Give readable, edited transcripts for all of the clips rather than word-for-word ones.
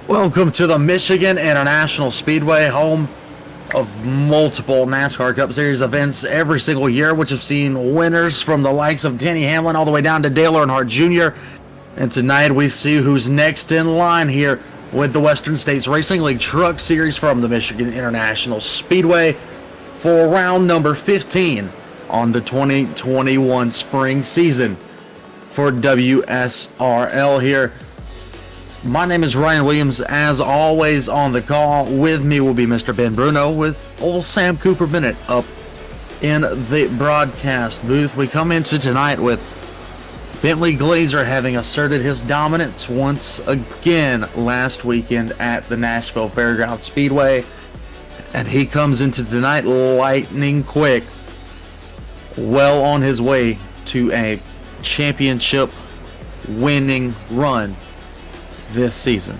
Welcome to the Michigan International Speedway, home of multiple NASCAR Cup Series events every single year, which have seen winners from the likes of Denny Hamlin all the way down to Dale Earnhardt Jr. And tonight we see who's next in line here with the Western States Racing League Truck Series from the Michigan International Speedway for round number 15 on the 2021 spring season for WSRL here. My name is Ryan Williams, as always on the call. With me will be Mr. Ben Bruno with old Sam Cooper Bennett up in the broadcast booth. We come into tonight with Bentley Glazer having asserted his dominance once again last weekend at the Nashville Fairgrounds Speedway. And he comes into tonight lightning quick, well on his way to a championship winning run this season.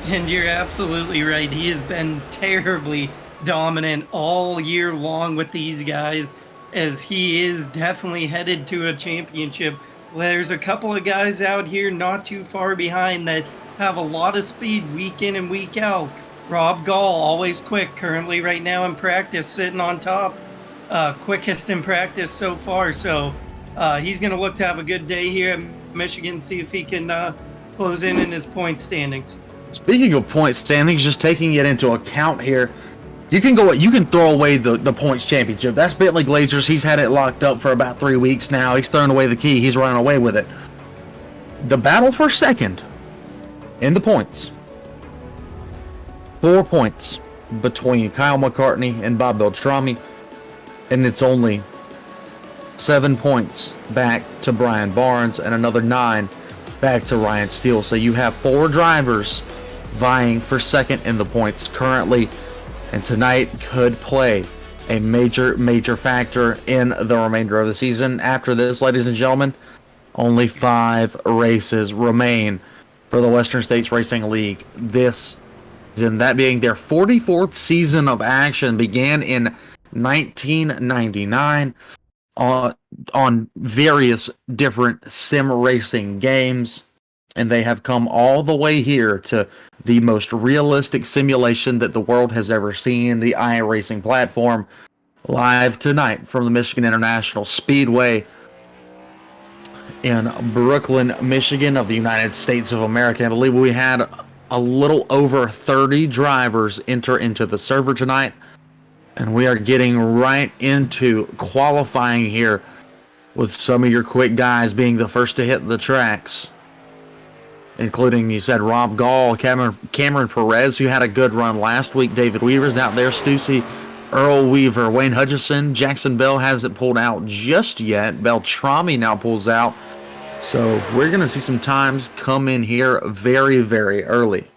And you're absolutely right. He has been terribly dominant all year long with these guys, as he is definitely headed to a championship. There's a couple of guys out here not too far behind that have a lot of speed week in and week out. Rob Gall, always quick, currently right now in practice, sitting on top. Quickest in practice so far. So he's going to look to have a good day here at Michigan, see if he can close in his point standings. Speaking of point standings, just taking it into account here, you can throw away the points championship. That's Bentley Glazer's. He's had it locked up for about 3 weeks now. He's thrown away the key. He's running away with it. The battle for second in the points, 4 points between Kyle McCartney and Bob Beltrami, and it's only 7 points back to Brian Barnes and another 9 back to Ryan Steele. So you have 4 drivers vying for second in the points currently, and tonight could play a major factor in the remainder of the season. After this, ladies and gentlemen, only 5 races remain for the Western States Racing League this season, that being their 44th season of action. Began in 1999 on various different sim racing games, and they have come all the way here to the most realistic simulation that the world has ever seen, the iRacing platform, live tonight from the Michigan International Speedway in Brooklyn, Michigan of the United States of America. I believe we had a little over 30 drivers enter into the server tonight. And we are getting right into qualifying here, with some of your quick guys being the first to hit the tracks, including, you said, Rob Gall, Cameron Perez, who had a good run last week. David Weaver's out there, Stussy, Earl Weaver, Wayne Hutchison. Jackson Bell hasn't pulled out just yet. Beltrami now pulls out. So we're going to see some times come in here very, very early.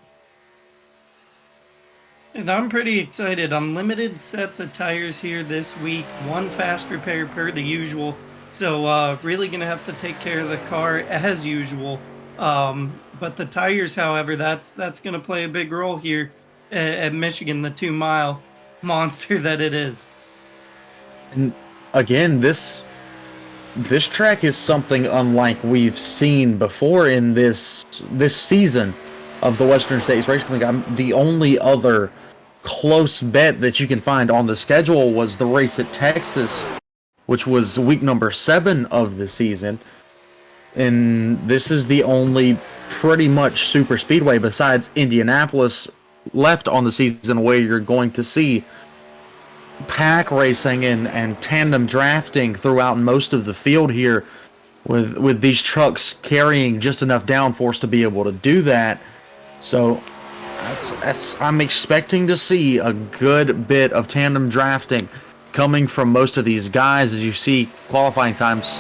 And I'm pretty excited. Unlimited sets of tires here this week. 1 fast repair per the usual. So really going to have to take care of the car as usual. But the tires, however, that's going to play a big role here at Michigan, the 2-mile monster that it is. And again, this track is something unlike we've seen before in this season of the Western States Racing League. The only other close bet that you can find on the schedule was the race at Texas, which was week number 7 of the season. And this is the only pretty much super speedway besides Indianapolis left on the season where you're going to see pack racing and tandem drafting throughout most of the field here, with these trucks carrying just enough downforce to be able to do that. So I'm expecting to see a good bit of tandem drafting coming from most of these guys, as you see qualifying times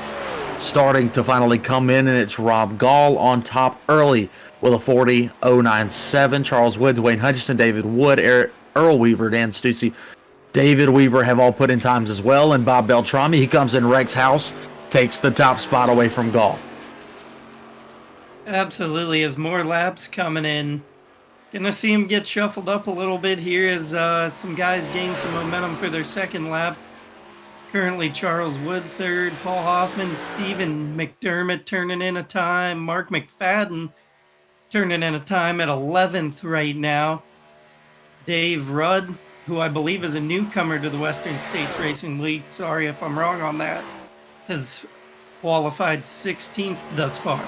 starting to finally come in, and it's Rob Gall on top early with a 40.097. Charles Woods, Wayne Hutchison, David Wood, Earl Weaver, Dan Stussy, David Weaver have all put in times as well, and Bob Beltrami, he comes in Rex House, takes the top spot away from Gall. Absolutely, as more laps coming in. Gonna see him get shuffled up a little bit here as some guys gain some momentum for their second lap. Currently Charles Wood third, Paul Hoffman, Stephen McDermott turning in a time, Mark McFadden turning in a time at 11th right now. Dave Rudd, who I believe is a newcomer to the Western States Racing League, sorry if I'm wrong on that, has qualified 16th thus far.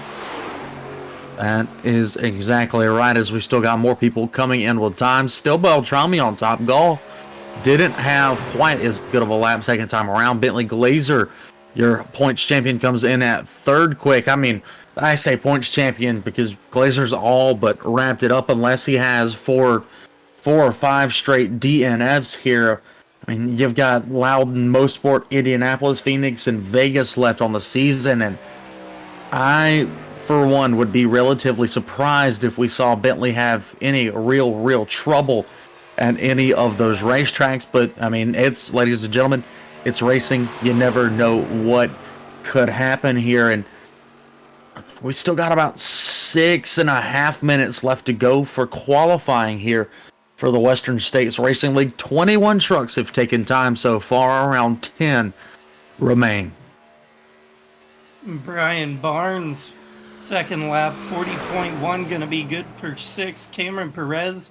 That is exactly right, as we still got more people coming in with time. Still Beltrami on top. Gall didn't have quite as good of a lap second time around. Bentley Glazer, your points champion, comes in at third quick. I mean, I say points champion because Glazer's all but wrapped it up unless he has four or five straight DNFs here. I mean, you've got Loudon, Mosport, Indianapolis, Phoenix, and Vegas left on the season, and I, for one, would be relatively surprised if we saw Bentley have any real trouble at any of those racetracks. But I mean, it's, ladies and gentlemen, it's racing. You never know what could happen here, and we still got about 6.5 minutes left to go for qualifying here for the Western States Racing League. 21 trucks have taken time so far, around 10 remain. Brian Barnes, second lap, 40.1, gonna be good for sixth. Cameron Perez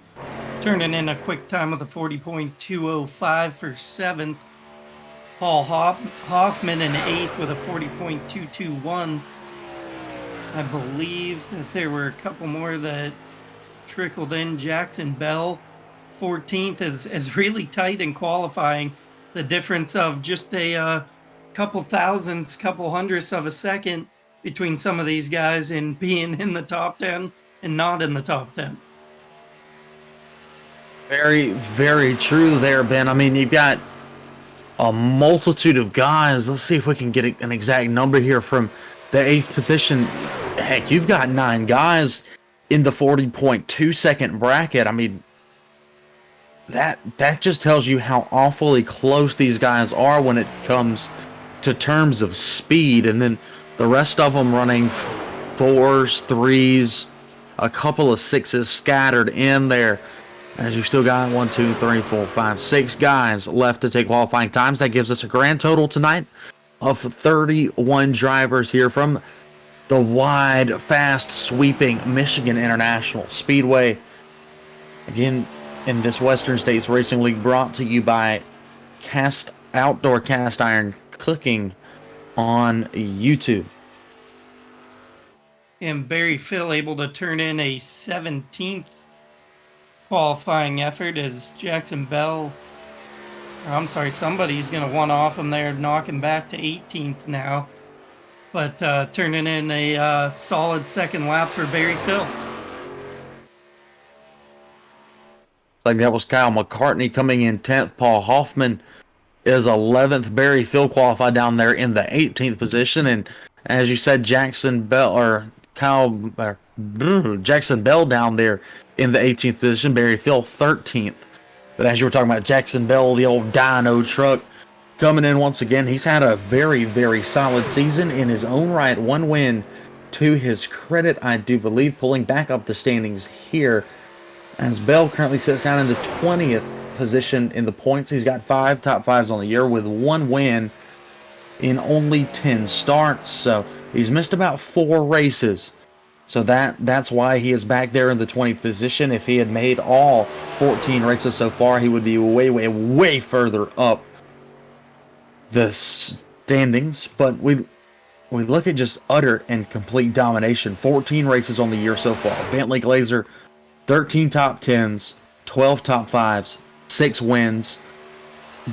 turning in a quick time with a 40.205 for seventh. Paul Hoffman in eighth with a 40.221. I believe that there were a couple more that trickled in. Jackson Bell, 14th, is really tight in qualifying. The difference of just a couple thousandths, couple hundredths of a second between some of these guys in being in the top 10 and not in the top 10. Very true there, Ben. I mean, you've got a multitude of guys. Let's see if we can get an exact number here from the 8th position. Heck, you've got 9 guys in the 40.2 second bracket. I mean, that just tells you how awfully close these guys are when it comes to terms of speed. And then the rest of them running 4s, 3s, a couple of 6s scattered in there, as you still got 1, 2, 3, 4, 5, 6 guys left to take qualifying times. That gives us a grand total tonight of 31 drivers here from the wide, fast, sweeping Michigan International Speedway. Again, in this Western States Racing League, brought to you by Outdoor Cast Iron Cooking on YouTube. And Barry Phil able to turn in a 17th qualifying effort as Jackson Bell, I'm sorry, somebody's going to one off him there, knock him back to 18th now. But turning in a solid second lap for Barry Phil. Like that was Kyle McCartney coming in 10th. Paul Hoffman is 11th. Barry Phil qualified down there in the 18th position. And as you said, Jackson Bell down there in the 18th position. Barry Phil 13th. But as you were talking about Jackson Bell, the old dyno truck, coming in once again. He's had a very solid season in his own right. 1 win to his credit, I do believe, pulling back up the standings here, as Bell currently sits down in the 20th position in the points. He's got 5 top 5s on the year with 1 win in only 10 starts. So he's missed about 4 races. So that's why he is back there in the 20th position. If he had made all 14 races so far, he would be way further up the standings. But we look at just utter and complete domination. 14 races on the year so far. Bentley Glazer, 13 top 10s, 12 top 5s, 6 wins.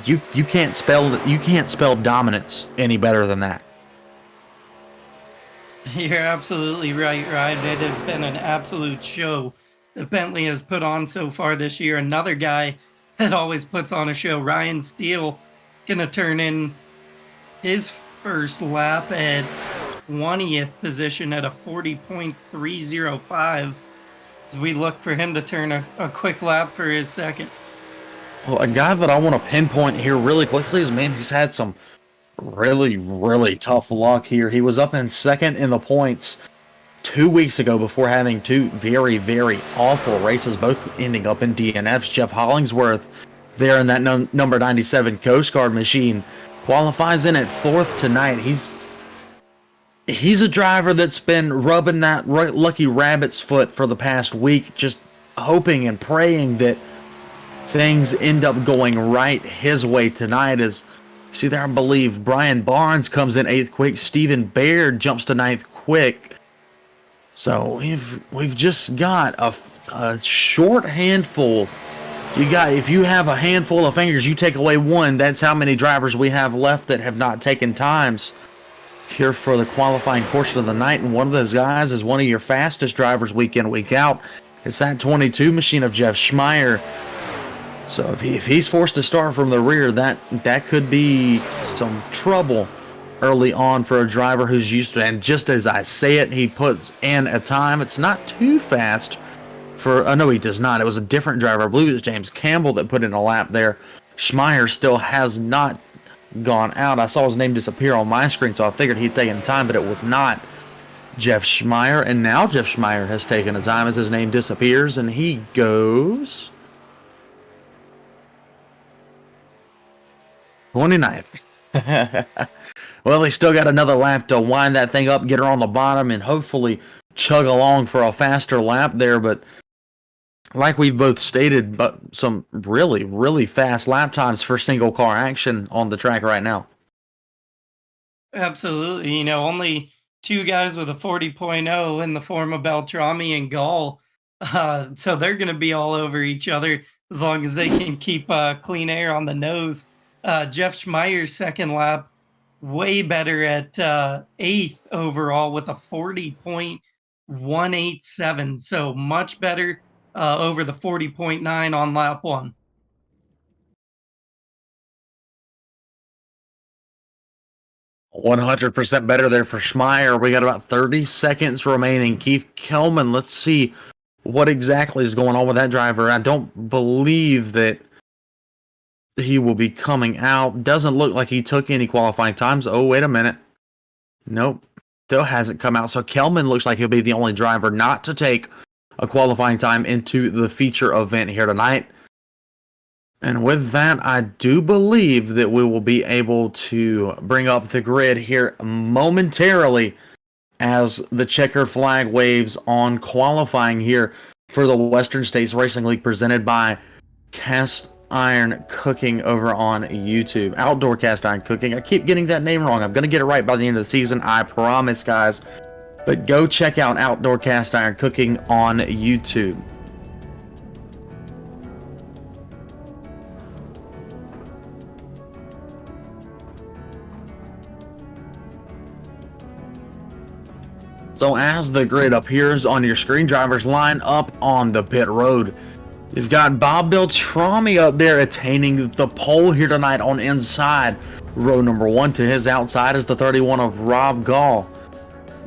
You can't spell dominance any better than that. You're absolutely right, Ryan. It has been an absolute show that Bentley has put on so far this year. Another guy that always puts on a show, Ryan Steele, gonna turn in his first lap at 20th position at a 40.305 as we look for him to turn a quick lap for his second. Well, a guy that I want to pinpoint here really quickly is a man who's had some really tough luck here. He was up in second in the points 2 weeks ago before having 2 very awful races, both ending up in DNFs. Jeff Hollingsworth there in that number 97 Coast Guard machine qualifies in at 4th tonight. He's he's a driver that's been rubbing that lucky rabbit's foot for the past week, just hoping and praying that things end up going right his way tonight. As see there, I believe Brian Barnes comes in 8th quick. Stephen Baird jumps to 9th quick. So we've just got a short handful. If you have a handful of fingers, you take away one. That's how many drivers we have left that have not taken times here for the qualifying portion of the night. And one of those guys is one of your fastest drivers week in, week out. It's that 22 machine of Jeff Schmeier. So if he's forced to start from the rear, that could be some trouble early on for a driver who's used to it. And just as I say it, he puts in a time. It's not too fast for, no, he does not. It was a different driver. I believe it was James Campbell that put in a lap there. Schmeier still has not gone out. I saw his name disappear on my screen, so I figured he'd taken time, but it was not Jeff Schmeier. And now Jeff Schmeier has taken a time as his name disappears, and he goes 29th. Well, they still got another lap to wind that thing up, get her on the bottom, and hopefully chug along for a faster lap there. But like we've both stated, but some really, really fast lap times for single car action on the track right now. Absolutely. You know, only two guys with a 40.0 in the form of Beltrami and Gall. So they're going to be all over each other as long as they can keep clean air on the nose. Jeff Schmeier's second lap, way better at 8th overall with a 40.187. So much better over the 40.9 on lap 1. %100 better there for Schmeier. We got about 30 seconds remaining. Keith Kelman, let's see what exactly is going on with that driver. I don't believe that he will be coming out. Doesn't look like he took any qualifying times. Oh, wait a minute. Nope. Still hasn't come out. So Kelman looks like he'll be the only driver not to take a qualifying time into the feature event here tonight. And with that, I do believe that we will be able to bring up the grid here momentarily as the checkered flag waves on qualifying here for the Western States Racing League, presented by Cast Iron Cooking over on YouTube. Outdoor Cast Iron Cooking. I keep getting that name wrong. I'm going to get it right by the end of the season. I promise, guys. But go check out Outdoor Cast Iron Cooking on YouTube. So as the grid appears on your screen, drivers line up on the pit road. You've got Bob Beltrami up there attaining the pole here tonight on inside row number 1. To his outside is the 31 of Rob Gall.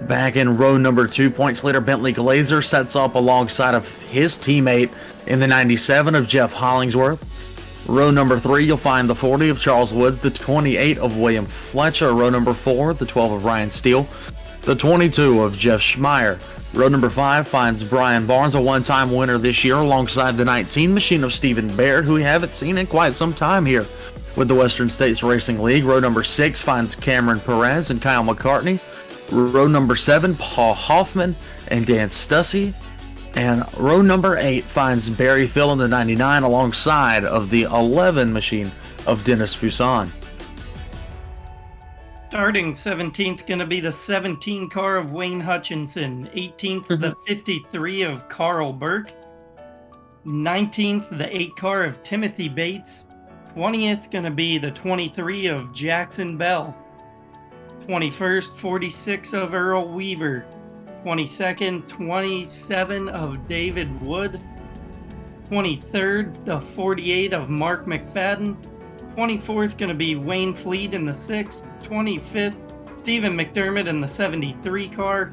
Back in row number 2, points leader Bentley Glazer sets up alongside of his teammate in the 97 of Jeff Hollingsworth. Row number 3, you'll find the 40 of Charles Woods, the 28 of William Fletcher. Row number 4, the 12 of Ryan Steele, the 22 of Jeff Schmeier. Row number 5 finds Brian Barnes, a one-time winner this year, alongside the 19 machine of Stephen Baird, who we haven't seen in quite some time here with the Western States Racing League. Row number 6 finds Cameron Perez and Kyle McCartney. Row number 7, Paul Hoffman and Dan Stussy. And row number 8 finds Barry Phil in the 99, alongside of the 11 machine of Dennis Fuson. Starting 17th, going to be the 17 car of Wayne Hutchinson. 18th, the 53 of Carl Burke. 19th, the 8 car of Timothy Bates. 20th, going to be the 23 of Jackson Bell. 21st, 46 of Earl Weaver. 22nd, 27 of David Wood. 23rd, the 48 of Mark McFadden. 24th, going to be Wayne Fleet in the 6th. 25th, Stephen McDermott in the 73 car.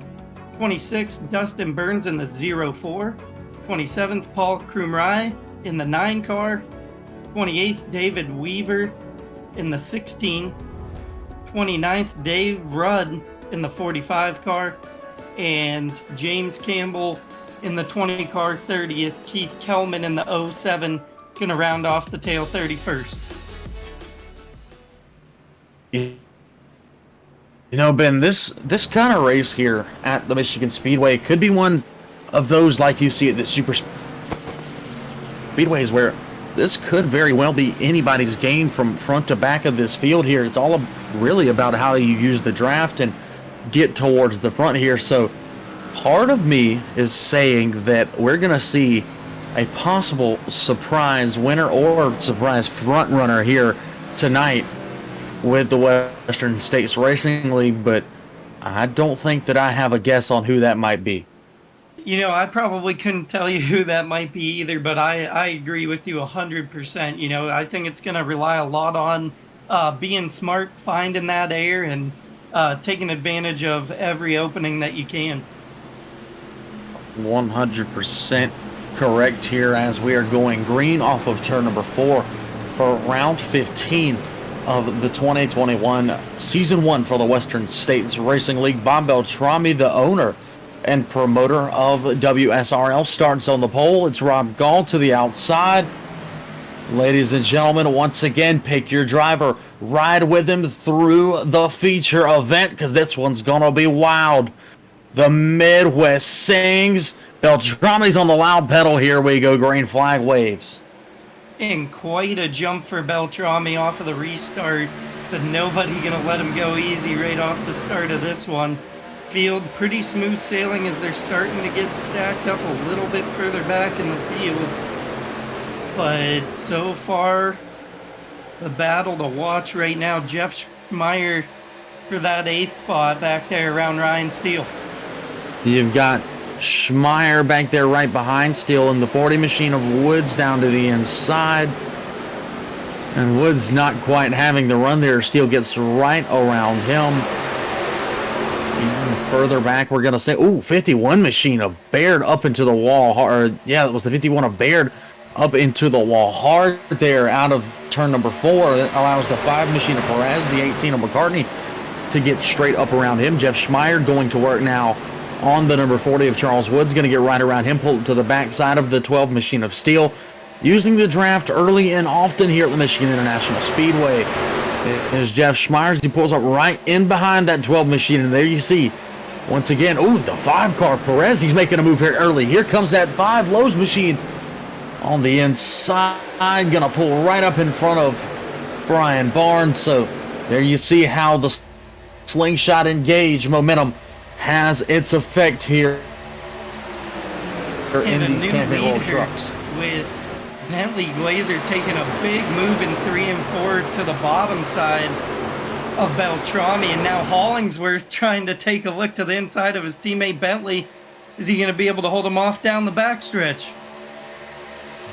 26th, Dustin Burns in the 04. 27th, Paul Krumrai in the 9 car. 28th, David Weaver in the 16. 29th, Dave Rudd in the 45 car. And James Campbell in the 20 car 30th. Keith Kelman in the 07 going to round off the tail 31st. You know, Ben, this kind of race here at the Michigan Speedway could be one of those like you see at the super speedways where this could very well be anybody's game from front to back of this field here. It's all really about how you use the draft and get towards the front here. So part of me is saying that we're going to see a possible surprise winner or surprise front runner here tonight with the Western States Racing League, but I don't think that I have a guess on who that might be. You know, I probably couldn't tell you who that might be either, but I agree with you 100%. You know, I think it's going to rely a lot on being smart, finding that air, and taking advantage of every opening that you can. 100% correct here as we are going green off of turn number 4 for round 15 of the 2021 season 1 for the Western States Racing League. Bob Beltrami, the owner and promoter of WSRL, starts on the pole. It's Rob Gall to the outside. Ladies and gentlemen, once again, pick your driver, ride with him through the feature event, because this one's gonna be wild. The Midwest sings. Beltrami's on the loud pedal. Here we go. Green flag waves. And quite a jump for Beltrami off of the restart, but nobody gonna let him go easy right off the start of this one. Field pretty smooth sailing as they're starting to get stacked up a little bit further back in the field. But so far, the battle to watch right now, Jeff Schmeier for that 8th spot back there around Ryan Steele. You've got Schmeier back there right behind Steele in the 40 machine of Woods down to the inside. And Woods not quite having the run there. Steele gets right around him. Even further back, we're going to say, ooh, 51 machine of Baird up into the wall. Or, yeah, it was the 51 of Baird up into the wall hard there out of turn number 4. That allows the 5 machine of Perez, the 18 of McCartney, to get straight up around him. Jeff Schmeier going to work now on the number 40 of Charles Woods, going to get right around him, pull to the backside of the 12 machine of Steele. Using the draft early and often here at the Michigan International Speedway is Jeff Schmeier. He pulls up right in behind that 12 machine, and there you see, once again, ooh, the 5 car Perez. He's making a move here early. Here comes that 5 Lowe's machine on the inside, going to pull right up in front of Brian Barnes. So there you see how the slingshot engage momentum has its effect here in these camping world trucks. With Bentley Glazer taking a big move in 3 and 4 to the bottom side of Beltrami, and now Hollingsworth trying to take a look to the inside of his teammate Bentley. Is he going to be able to hold him off down the backstretch?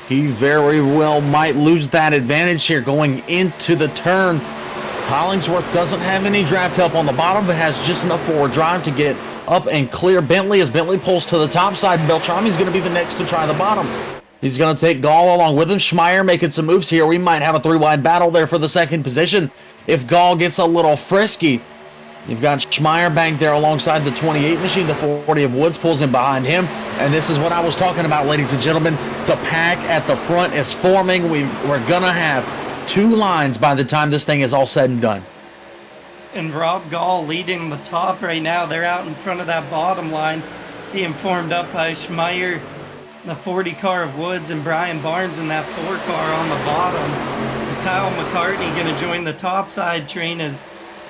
He very well might lose that advantage here going into the turn. Hollingsworth doesn't have any draft help on the bottom, but has just enough forward drive to get up and clear Bentley as Bentley pulls to the top side. Beltrami's going to be the next to try the bottom. He's going to take Gall along with him. Schmeier making some moves here. We might have a 3-wide battle there for the second position if Gall gets a little frisky. You've got Schmeier back there alongside the 28 machine. The 40 of Woods pulls in behind him. And this is what I was talking about, ladies and gentlemen. The pack at the front is forming. We're going to have 2 lines by the time this thing is all said and done. And Rob Gall leading the top right now. They're out in front of that bottom line, being formed up by Schmeier, the 40 car of Woods, and Brian Barnes in that 4 car on the bottom. And Kyle McCartney going to join the top side train as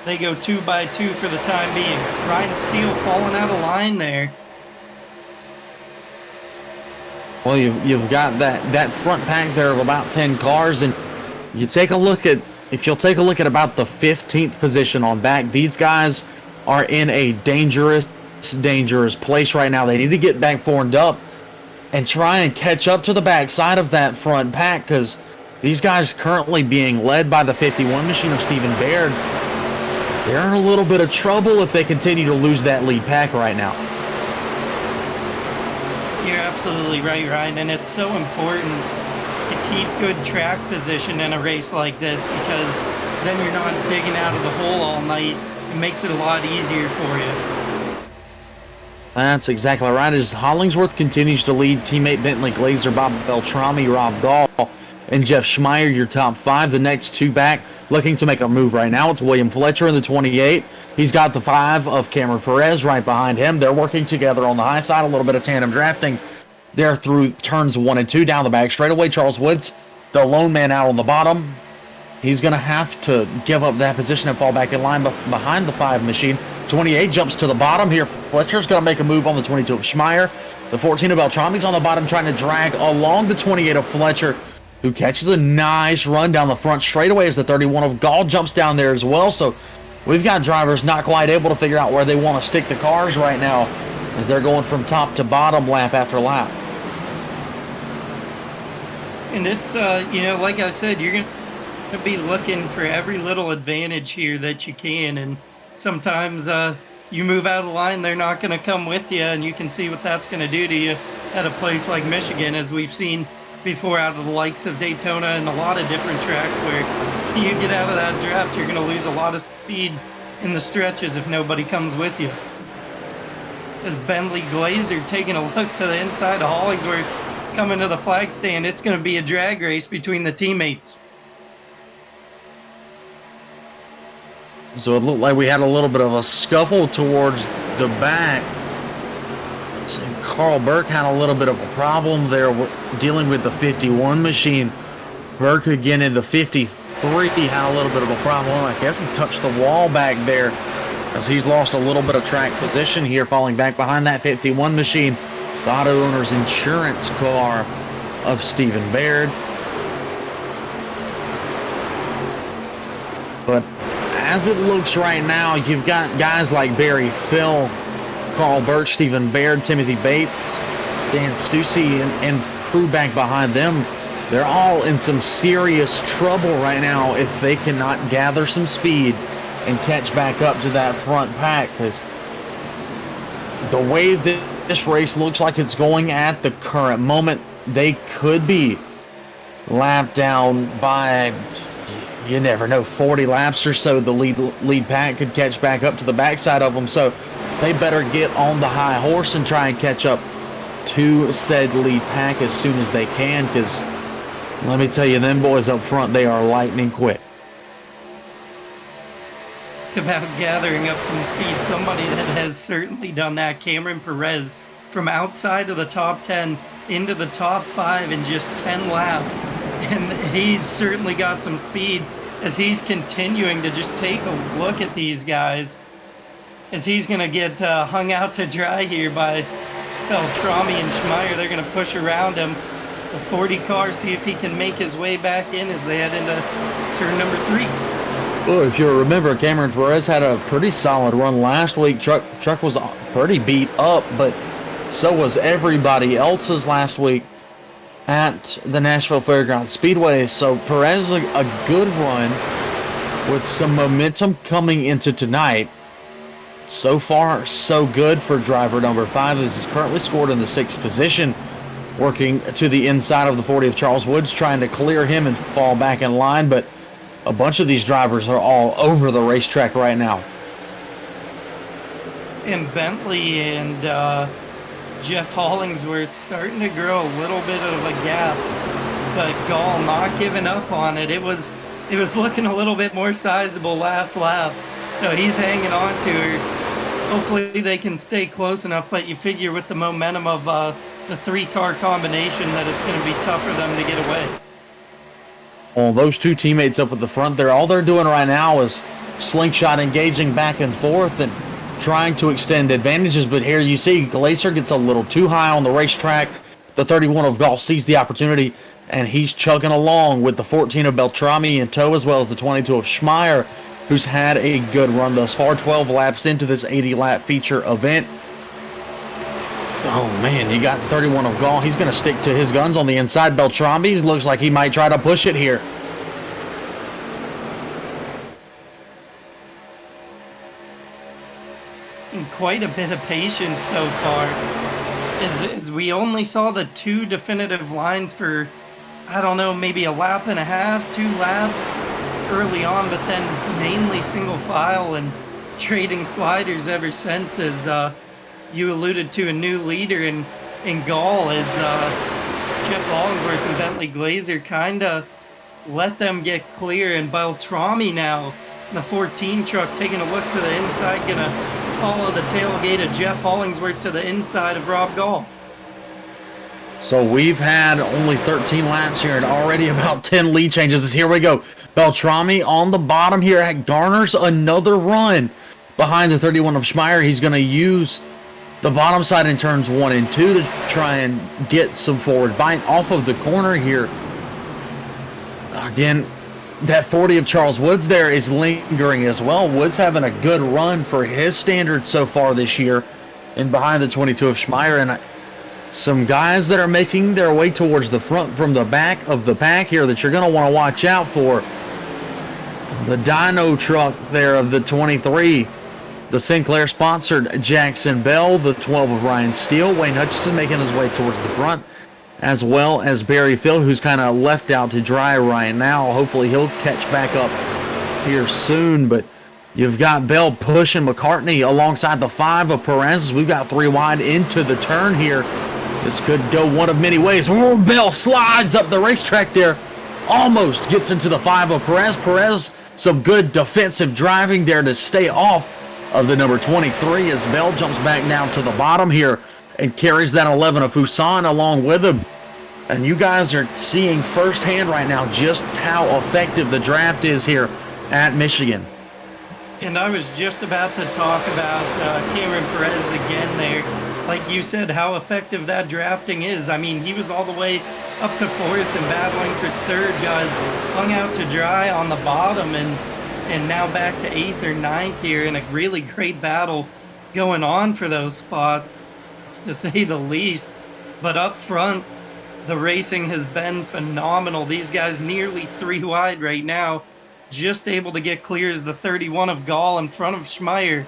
they go 2 by 2 for the time being. Ryan Steele falling out of line there. Well, you've got that front pack there of about 10 cars, and you take a look at, if you'll take a look at about the 15th position on back, these guys are in a dangerous place right now. They need to get back formed up and try and catch up to the backside of that front pack, because these guys currently being led by the 51 machine of Stephen Baird. They're in a little bit of trouble if they continue to lose that lead pack right now. You're absolutely right, Ryan, and it's so important to keep good track position in a race like this, because then you're not digging out of the hole all night. It makes it a lot easier for you. That's exactly right. As Hollingsworth continues to lead teammate Bentley Glazer, Bob Beltrami, Rob Gall and Jeff Schmeier, your top 5. The next 2 back looking to make a move right now. It's William Fletcher in the 28. He's got the 5 of Cameron Perez right behind him. They're working together on the high side, a little bit of tandem drafting there through turns 1 and 2 down the back straightaway. Charles Woods, the lone man out on the bottom. He's going to have to give up that position and fall back in line behind the 5 machine. 28 jumps to the bottom here. Fletcher's going to make a move on the 22 of Schmeier. The 14 of Beltrami's on the bottom trying to drag along the 28 of Fletcher, who catches a nice run down the front straightaway as the 31 of Gall jumps down there as well. So we've got drivers not quite able to figure out where they want to stick the cars right now as they're going from top to bottom lap after lap. And it's, like I said, you're going to be looking for every little advantage here that you can. And sometimes you move out of line, they're not going to come with you. And you can see what that's going to do to you at a place like Michigan, as we've seen before out of the likes of Daytona and a lot of different tracks where you get out of that draft, you're going to lose a lot of speed in the stretches if nobody comes with you. As Bentley Glazer taking a look to the inside of Hollingsworth coming to the flag stand, it's going to be a drag race between the teammates. So it looked like we had a little bit of a scuffle towards the back. So Carl Burke had a little bit of a problem there dealing with the 51 machine. Burke again in the 53 had a little bit of a problem. I guess he touched the wall back there as he's lost a little bit of track position here, falling back behind that 51 machine. The Auto Owners Insurance car of Stephen Baird. But as it looks right now, you've got guys like Barry Phil, Carl Burke, Stephen Baird, Timothy Bates, Dan Stussy, and crew back behind them. They're all in some serious trouble right now if they cannot gather some speed and catch back up to that front pack, because the way that this race looks like it's going at the current moment, they could be lapped down by, you never know, 40 laps or so. The lead pack could catch back up to the backside of them, so they better get on the high horse and try and catch up to said lead pack as soon as they can, because let me tell you, them boys up front, they are lightning quick. It's about gathering up some speed. Somebody that has certainly done that, Cameron Perez, from outside of the top 10 into the top 5 in just 10 laps. And he's certainly got some speed as he's continuing to just take a look at these guys, as he's going to get hung out to dry here by Beltrami and Schmeier. They're going to push around him. The 40 car, see if he can make his way back in as they head into turn number 3. Well, if you remember, Cameron Perez had a pretty solid run last week. Truck was pretty beat up, but so was everybody else's last week at the Nashville Fairgrounds Speedway. So Perez, a good run with some momentum coming into tonight. So far, so good for driver number 5, as he's currently scored in the 6th position, working to the inside of the 40 of Charles Woods, trying to clear him and fall back in line. But a bunch of these drivers are all over the racetrack right now. And Bentley and Jeff Hollingsworth starting to grow a little bit of a gap, but Gall not giving up on it. It was looking a little bit more sizable last lap, so he's hanging on to her. Hopefully they can stay close enough, but you figure with the momentum of the 3-car combination that it's going to be tough for them to get away. Well, those 2 teammates up at the front there, all they're doing right now is slingshot engaging back and forth and trying to extend advantages. But here you see Glazer gets a little too high on the racetrack. The 31 of Gall sees the opportunity, and he's chugging along with the 14 of Beltrami in tow, as well as the 22 of Schmeier, who's had a good run thus far. 12 laps into this 80-lap feature event. Oh, man, you got 31 of Gall. He's going to stick to his guns on the inside. Beltrami looks like he might try to push it here. And quite a bit of patience so far, as we only saw the 2 definitive lines for, I don't know, maybe a lap and a half, 2 laps early on, but then mainly single file and trading sliders ever since, as you alluded to a new leader in Gall, as Jeff Hollingsworth and Bentley Glazer kind of let them get clear, and Beltrami now in the 14 truck taking a look to the inside, gonna follow the tailgate of Jeff Hollingsworth to the inside of Rob Gall. So we've had only 13 laps here and already about 10 lead changes. Here we go. Beltrami on the bottom here garners another run behind the 31 of Schmeier. He's going to use the bottom side in turns 1 and 2 to try and get some forward bite off of the corner here. Again, that 40 of Charles Woods there is lingering as well. Woods having a good run for his standards so far this year, and behind the 22 of Schmeier. And some guys that are making their way towards the front from the back of the pack here that you're going to want to watch out for. The dyno truck there of the 23, the Sinclair sponsored Jackson Bell, the 12 of Ryan Steele. Wayne Hutchison making his way towards the front, as well as Barry Phil, who's kind of left out to dry right now. Hopefully he'll catch back up here soon, but you've got Bell pushing McCartney alongside the 5 of Perez. We've got 3 wide into the turn here. This could go one of many ways. Oh, Bell slides up the racetrack there. Almost gets into the 5 of Perez. Perez, some good defensive driving there to stay off of the number 23 as Bell jumps back down to the bottom here and carries that 11 of Fuson along with him. And you guys are seeing firsthand right now just how effective the draft is here at Michigan. And I was just about to talk about Cameron Perez again there. Like you said, how effective that drafting is. I mean, he was all the way up to 4th and battling for 3rd, got hung out to dry on the bottom, and now back to 8th or 9th here in a really great battle going on for those spots, to say the least. But up front, the racing has been phenomenal. These guys nearly 3 wide right now, just able to get clear as the 31 of Gall in front of Schmeier,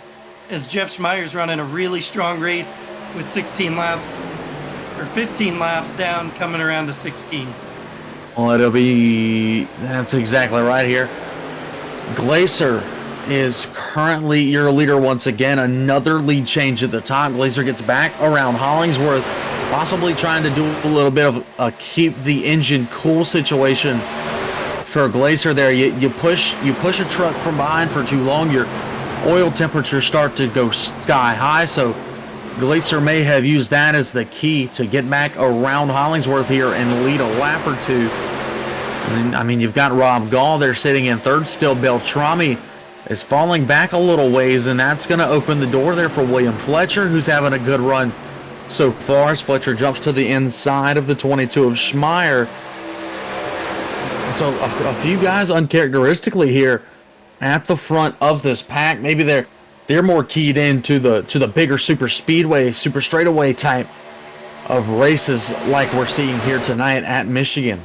as Jeff Schmeier's running a really strong race with 16 laps, or 15 laps down, coming around to 16. Well, that's exactly right here. Glazer is currently your leader once again. Another lead change at the top. Glazer gets back around Hollingsworth, possibly trying to do a little bit of a keep the engine cool situation for Glazer there. You push a truck from behind for too long, your oil temperatures start to go sky high, so Glazer may have used that as the key to get back around Hollingsworth here and lead a lap or two. And then, I mean, you've got Rob Gall there sitting in 3rd still. Beltrami is falling back a little ways, and that's going to open the door there for William Fletcher, who's having a good run so far as Fletcher jumps to the inside of the 22 of Schmeier. So a few guys uncharacteristically here at the front of this pack. Maybe they're more keyed into the bigger super speedway, super straightaway type of races like we're seeing here tonight at Michigan.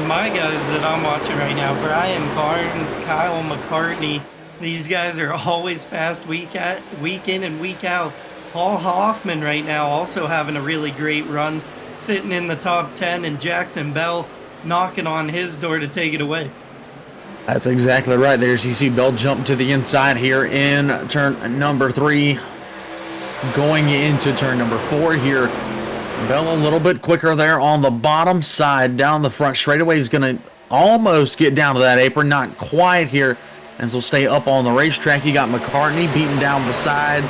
My guys that I'm watching right now, Brian Barnes, Kyle McCartney, these guys are always fast week in and week out. Paul Hoffman right now also having a really great run, sitting in the top 10, and Jackson Bell knocking on his door to take it away. That's exactly right. There's you see Bell jump to the inside here in turn number 3, going into turn number 4 here. Bell a little bit quicker there on the bottom side. Down the front straightaway, he's going to almost get down to that apron, not quite here, and so stay up on the racetrack. You got McCartney beating down the side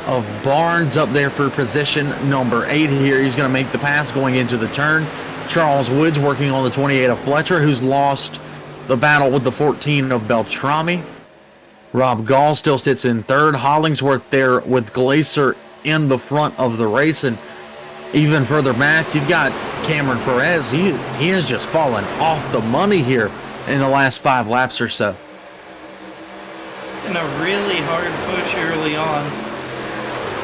of Barnes up there for position number 8 here. He's going to make the pass going into the turn. Charles Woods working on the 28 of Fletcher, who's lost the battle with the 14 of Beltrami. Rob Gall still sits in 3rd. Hollingsworth there with Glazer in the front of the race. And even further back, you've got Cameron Perez. He has just fallen off the money here in the last 5 laps or so. And a really hard push early on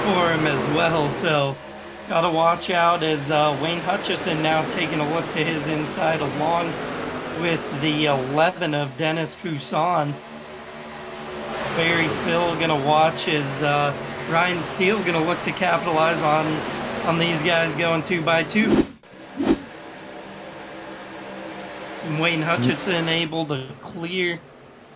for him as well. So got to watch out as Wayne Hutchison now taking a look to his inside along with the 11 of Dennis Fuson. Barry Phil going to watch as Ryan Steele going to look to capitalize on these guys going 2x2. And Wayne Hutchison able to clear.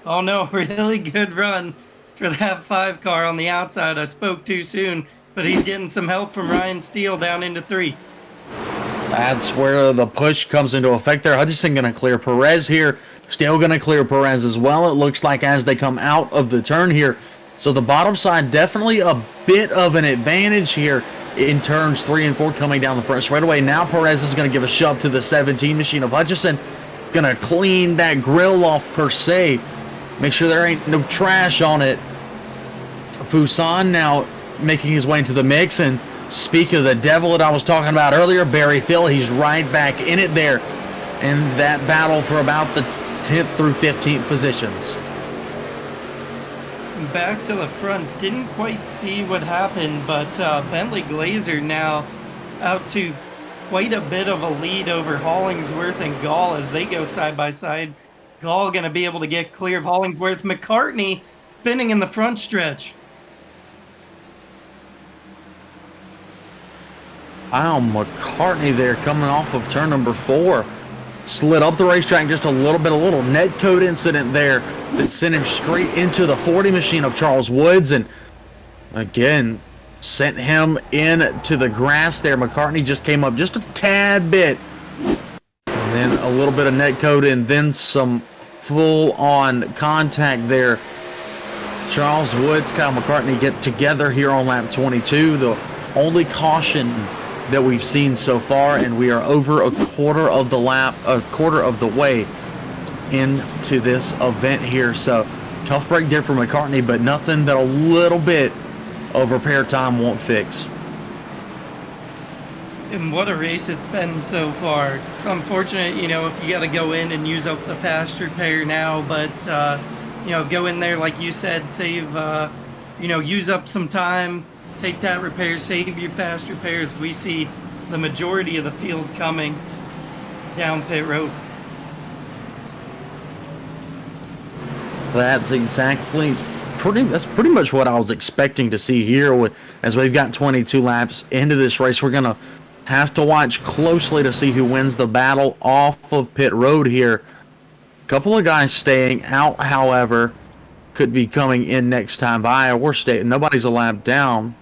Oh no, really good run for that 5 car on the outside. I spoke too soon. but he's getting some help from Ryan Steele down into 3. That's where the push comes into effect there. Hutchinson going to clear Perez here. Still going to clear Perez as well, it looks like, as they come out of the turn here. So the bottom side definitely a bit of an advantage here in turns 3 and 4 coming down the front straightaway. Now Perez is going to give a shove to the 17 machine of Hutchinson. Going to clean that grill off per se. Make sure there ain't no trash on it. Fuson now making his way into the mix, and speak of the devil that I was talking about earlier, Barry Phil, he's right back in it there in that battle for about the 10th through 15th positions. Back to the front, didn't quite see what happened, but Bentley Glazer now out to quite a bit of a lead over Hollingsworth and Gall as they go side by side. Gall going to be able to get clear of Hollingsworth. McCartney spinning in the front stretch. Wow, McCartney there coming off of turn number 4. Slid up the racetrack just a little net code incident there that sent him straight into the 40 machine of Charles Woods, and again sent him into the grass there. McCartney just came up just a tad bit, and then a little bit of net code and then some full-on contact there. Charles Woods, Kyle McCartney get together here on lap 22. The only caution that we've seen so far, and we are over a quarter of the way into this event here. So tough break there for McCartney, but nothing that a little bit of repair time won't fix. And what a race it's been so far. It's unfortunate, if you got to go in and use up the fast repair now, but go in there, like you said, save, use up some time, take that repair, save your fast repairs. We see the majority of the field coming down pit road. That's pretty much what I was expecting to see here. As we've got 22 laps into this race, we're going to have to watch closely to see who wins the battle off of pit road here. A couple of guys staying out, however, could be coming in next time by. Nobody's a lap down.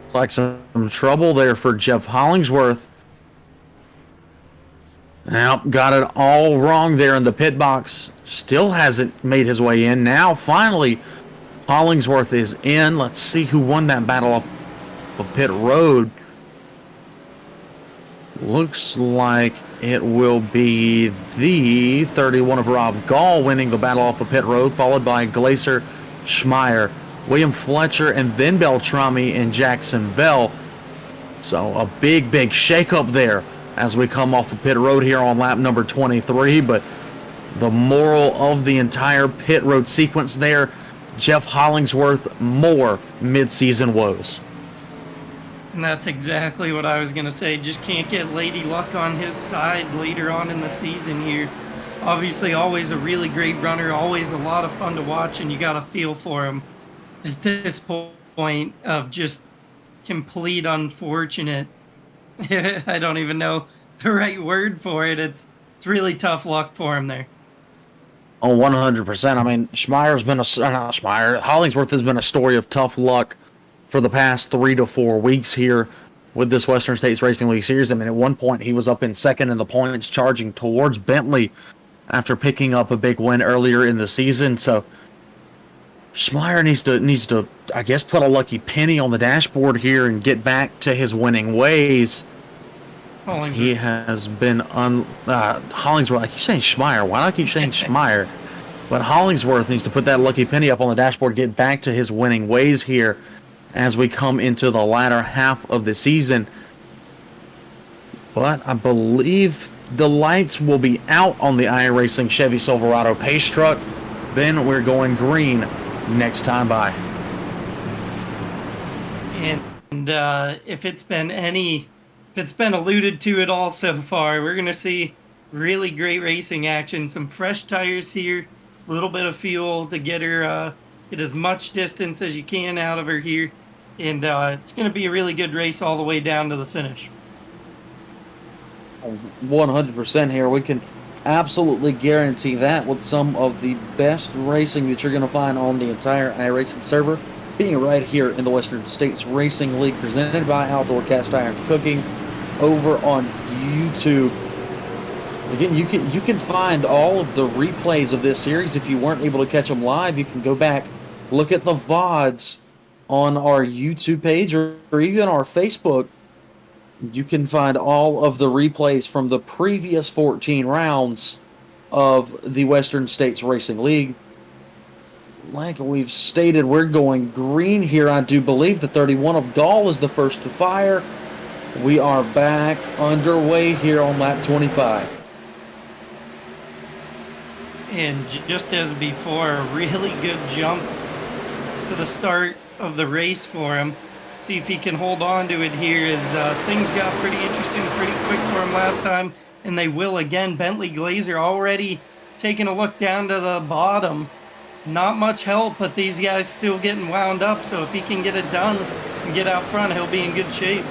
Looks like some trouble there for Jeff Hollingsworth. Now, got it all wrong there in the pit box. Still hasn't made his way in. Now, finally, Hollingsworth is in. Let's see who won that battle off of pit road. Looks like it will be the 31 of Rob Gall winning the battle off of pit road, followed by Glazer, Schmeier, William Fletcher, and then Beltrami and Jackson Bell. So a big shakeup there as we come off of pit road here on lap number 23. But the moral of the entire pit road sequence there, Jeff Hollingsworth, more mid-season woes. And that's exactly what I was going to say. Just can't get Lady Luck on his side later on in the season here. Obviously, always a really great runner, always a lot of fun to watch, and you got a feel for him. At this point of just complete unfortunate, I don't even know the right word for it. It's really tough luck for him there. Oh, 100%. I mean, Hollingsworth has been a story of tough luck for the past 3 to 4 weeks here with this Western States Racing League Series. I mean, at one point he was up in second in the points, charging towards Bentley after picking up a big win earlier in the season. So Schmeier needs to, I guess, put a lucky penny on the dashboard here and get back to his winning ways. He has been Hollingsworth. I keep saying Schmeier. Why do I keep saying Schmeier? But Hollingsworth needs to put that lucky penny up on the dashboard, get back to his winning ways here as we come into the latter half of the season. But I believe the lights will be out on the iRacing Chevy Silverado pace truck. Then we're going green next time by. And if it's been alluded to at all so far, we're going to see really great racing action. Some fresh tires here, a little bit of fuel to get her get as much distance as you can out of her here. And it's going to be a really good race all the way down to the finish. 100% here. We can absolutely guarantee that with some of the best racing that you're going to find on the entire iRacing server, being right here in the Western States Racing League, presented by Outdoor Cast Iron Cooking over on YouTube. Again, you can find all of the replays of this series. If you weren't able to catch them live, you can go back, look at the VODs on our YouTube page or even our Facebook. You can find all of the replays from the previous 14 rounds of the Western States Racing League. Like we've stated, we're going green here. I do believe the 31 of Gaul is the first to fire. We are back underway here on lap 25. And just as before, a really good jump to the start of the race for him. See if he can hold on to it here, as things got pretty interesting pretty quick for him last time, and they will again. Bentley Glazer already taking a look down to the bottom. Not much help, but these guys still getting wound up, so if he can get it done and get out front, he'll be in good shape.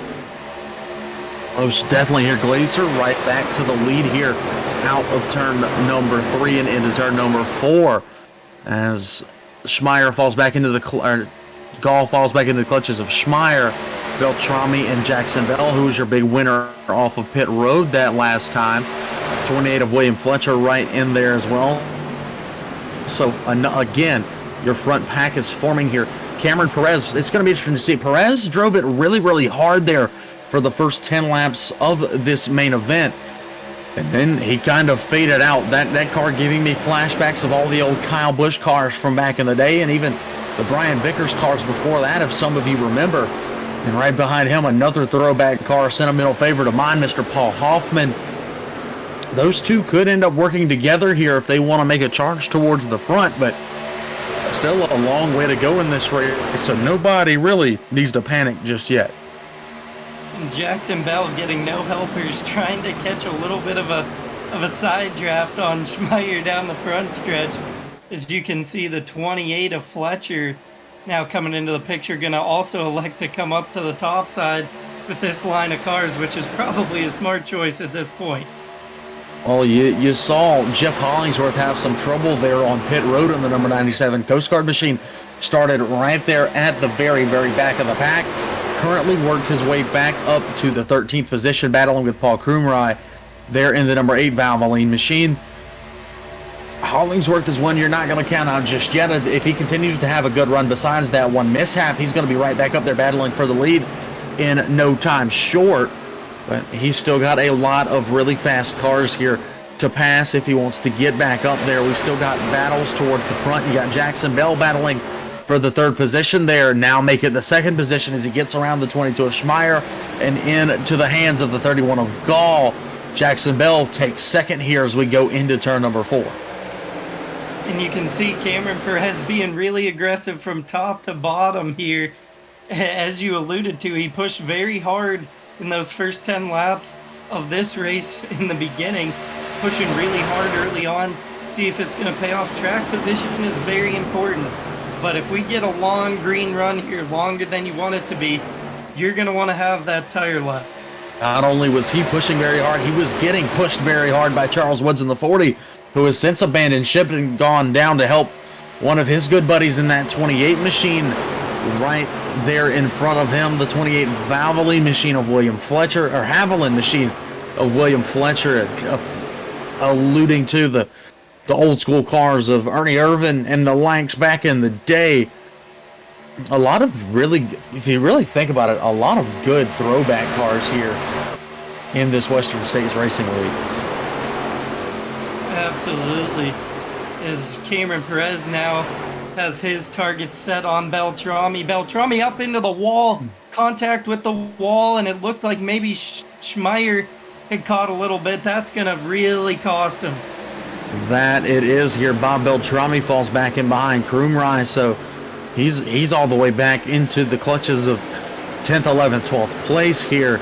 Most definitely here. Glazer right back to the lead here out of turn number 3 and into turn number 4 as Schmeier falls back into the Gaul falls back into the clutches of Schmeier, Beltrami, and Jackson Bell, who was your big winner off of pit road that last time. 28 of William Fletcher right in there as well. So again, your front pack is forming here. Cameron Perez, it's going to be interesting to see. Perez drove it really, really hard there for the first 10 laps of this main event. And then he kind of faded out. That car giving me flashbacks of all the old Kyle Busch cars from back in the day, and even the Brian Vickers cars before that, if some of you remember. And right behind him, another throwback car, sentimental favorite of mine, Mr. Paul Hoffman. Those two could end up working together here if they want to make a charge towards the front, but still a long way to go in this race, so nobody really needs to panic just yet. Jackson Bell getting no helpers, trying to catch a little bit of a side draft on Schmeier down the front stretch. As you can see, the 28 of Fletcher now coming into the picture, going to also elect to come up to the top side with this line of cars, which is probably a smart choice at this point. Well, you saw Jeff Hollingsworth have some trouble there on pit road in the number 97 Coast Guard machine. Started right there at the very, very back of the pack. Currently worked his way back up to the 13th position, battling with Paul Krumrei there in the number 8 Valvoline machine. Hollingsworth is one you're not going to count on just yet. If he continues to have a good run besides that one mishap, he's going to be right back up there battling for the lead in no time short. But he's still got a lot of really fast cars here to pass if he wants to get back up there. We've still got battles towards the front. You got Jackson Bell battling for the 3rd position there, now make it the 2nd position as he gets around the 22 of Schmeier and into the hands of the 31 of Gaul. Jackson Bell takes 2nd here as we go into turn number 4. And you can see Cameron Perez being really aggressive from top to bottom here. As you alluded to, he pushed very hard in those first 10 laps of this race in the beginning, pushing really hard early on. See if it's going to pay off. Track position is very important. But if we get a long green run here, longer than you want it to be, you're going to want to have that tire left. Not only was he pushing very hard, he was getting pushed very hard by Charles Woods in the 40, who has since abandoned ship and gone down to help one of his good buddies in that 28 machine right there in front of him, the 28 Valvoline machine of William Fletcher, or Haviland machine of William Fletcher, alluding to the old school cars of Ernie Irvan and the Lanks back in the day. A lot of really, if you really think about it, a lot of good throwback cars here in this Western States Racing League. Absolutely. As Cameron Perez now has his target set on Beltrami. Beltrami up into the wall, contact with the wall, and it looked like maybe Schmeier had caught a little bit. That's going to really cost him. That it is here. Bob Beltrami falls back in behind Krumrei, so he's all the way back into the clutches of 10th, 11th, 12th place here.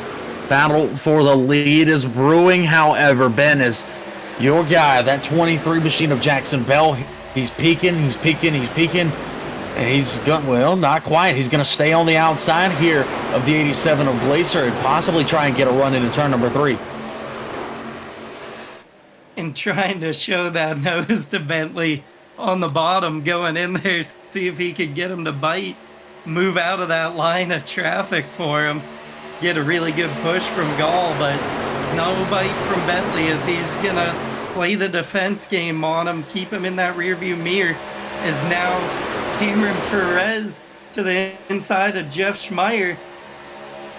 Battle for the lead is brewing, however. Ben is your guy, that 23 machine of Jackson Bell. He's peaking, and he's going, well, not quite. He's going to stay on the outside here of the 87 of Glazer and possibly try and get a run into turn number 3. and trying to show that nose to Bentley on the bottom, going in there, see if he could get him to bite, move out of that line of traffic for him, get a really good push from Gall, but no bite from Bentley as he's gonna play the defense game on him, keep him in that rearview mirror, as now Cameron Perez to the inside of Jeff Schmeier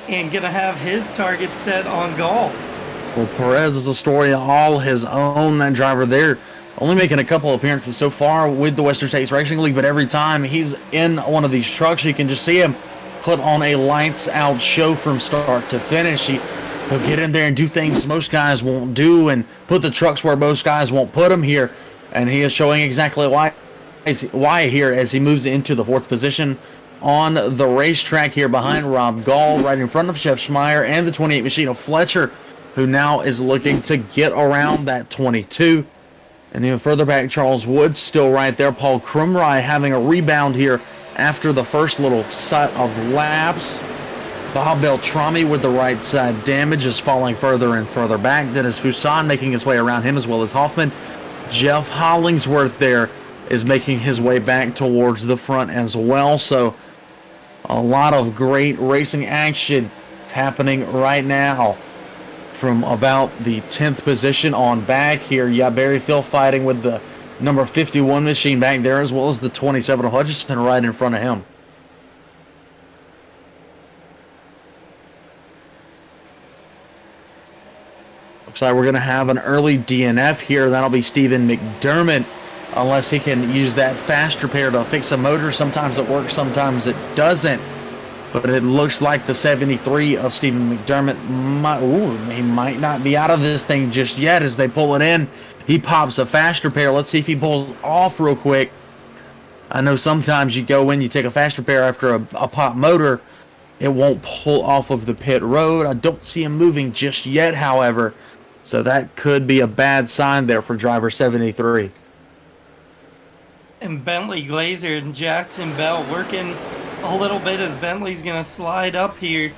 and gonna have his target set on Gall. Well, Perez is a story all his own. That driver there, only making a couple appearances so far with the Western States Racing League, but every time he's in one of these trucks, you can just see him put on a lights-out show from start to finish. He'll get in there and do things most guys won't do and put the trucks where most guys won't put them here, and he is showing exactly why here as he moves into the 4th position on the racetrack here behind Rob Gall, right in front of Jeff Schmeier and the 28 Machino Fletcher, who now is looking to get around that 22. And even further back, Charles Woods still right there. Paul Krumrye having a rebound here after the first little set of laps. Bob Beltrami with the right side damage is falling further and further back. Dennis Fuson making his way around him as well as Hoffman. Jeff Hollingsworth there is making his way back towards the front as well. So a lot of great racing action happening right now from about the 10th position on back here. Yeah, Barry Phil fighting with the number 51 machine back there, as well as the 27 of Hutchison right in front of him. Looks like we're going to have an early DNF here. That'll be Stephen McDermott, unless he can use that faster pair to fix a motor. Sometimes it works, sometimes it doesn't. But it looks like the 73 of Stephen McDermott he might not be out of this thing just yet as they pull it in. He pops a faster pair. Let's see if he pulls off real quick. I know sometimes you go in, you take a faster pair after a pop motor, it won't pull off of the pit road. I don't see him moving just yet, however. So that could be a bad sign there for driver 73. And Bentley Glazer and Jackson Bell working a little bit as Bentley's going to slide up here.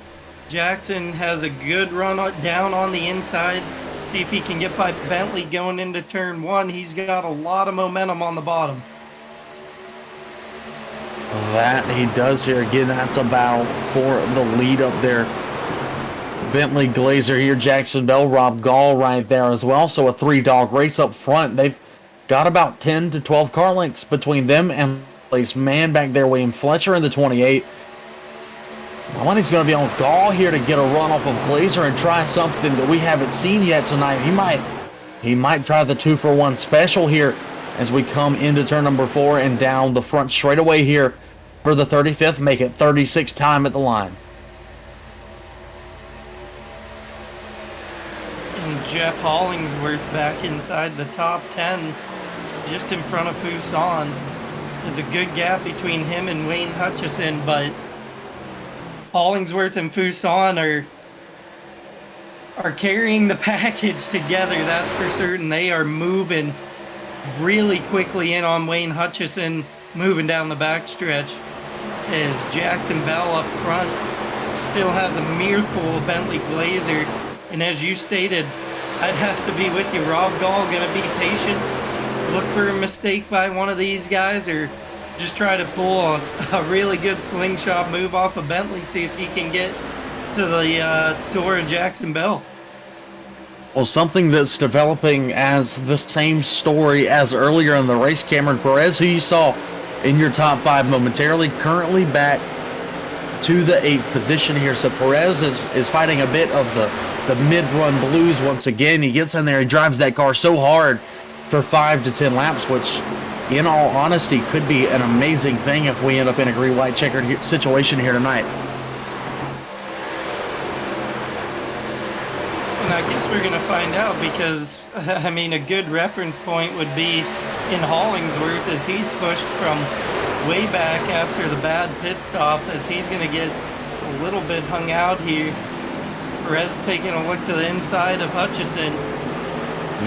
Jackson has a good run down on the inside. See if he can get by Bentley going into turn 1. He's got a lot of momentum on the bottom. That he does here. Again, that's about for the lead up there. Bentley Glazer here, Jackson Bell, Rob Gall right there as well. So a 3-dog race up front. They've got about 10 to 12 car lengths between them and place man back there, William Fletcher in the 28. I think he's going to be on Gall here to get a run off of Glazer and try something that we haven't seen yet tonight. He might try the 2-for-1 special here as we come into turn number 4 and down the front straightaway here for the 35th. Make it 36 time at the line. And Jeff Hollingsworth back inside the top 10, just in front of Fuson. There's a good gap between him and Wayne Hutchison, but Hollingsworth and Fuson are carrying the package together, that's for certain. They are moving really quickly in on Wayne Hutchison, moving down the backstretch, as Jackson Bell up front still has a mirrorful of Bentley Glazer. And as you stated, I'd have to be with you. Rob Gall going to be patient, look for a mistake by one of these guys, or just try to pull a really good slingshot move off of Bentley, see if he can get to the door of Jackson Bell. Well, something that's developing as the same story as earlier in the race, Cameron Perez, who you saw in your top 5 momentarily, currently back to the 8th position here. So Perez is fighting a bit of the mid-run blues once again. He gets in there, he drives that car so hard for 5 to 10 laps, which in all honesty could be an amazing thing if we end up in a green light checkered situation here tonight. And I guess we're going to find out, because I mean, a good reference point would be in Hollingsworth as he's pushed from way back after the bad pit stop, as he's going to get a little bit hung out here. Perez taking a look to the inside of Hutchison.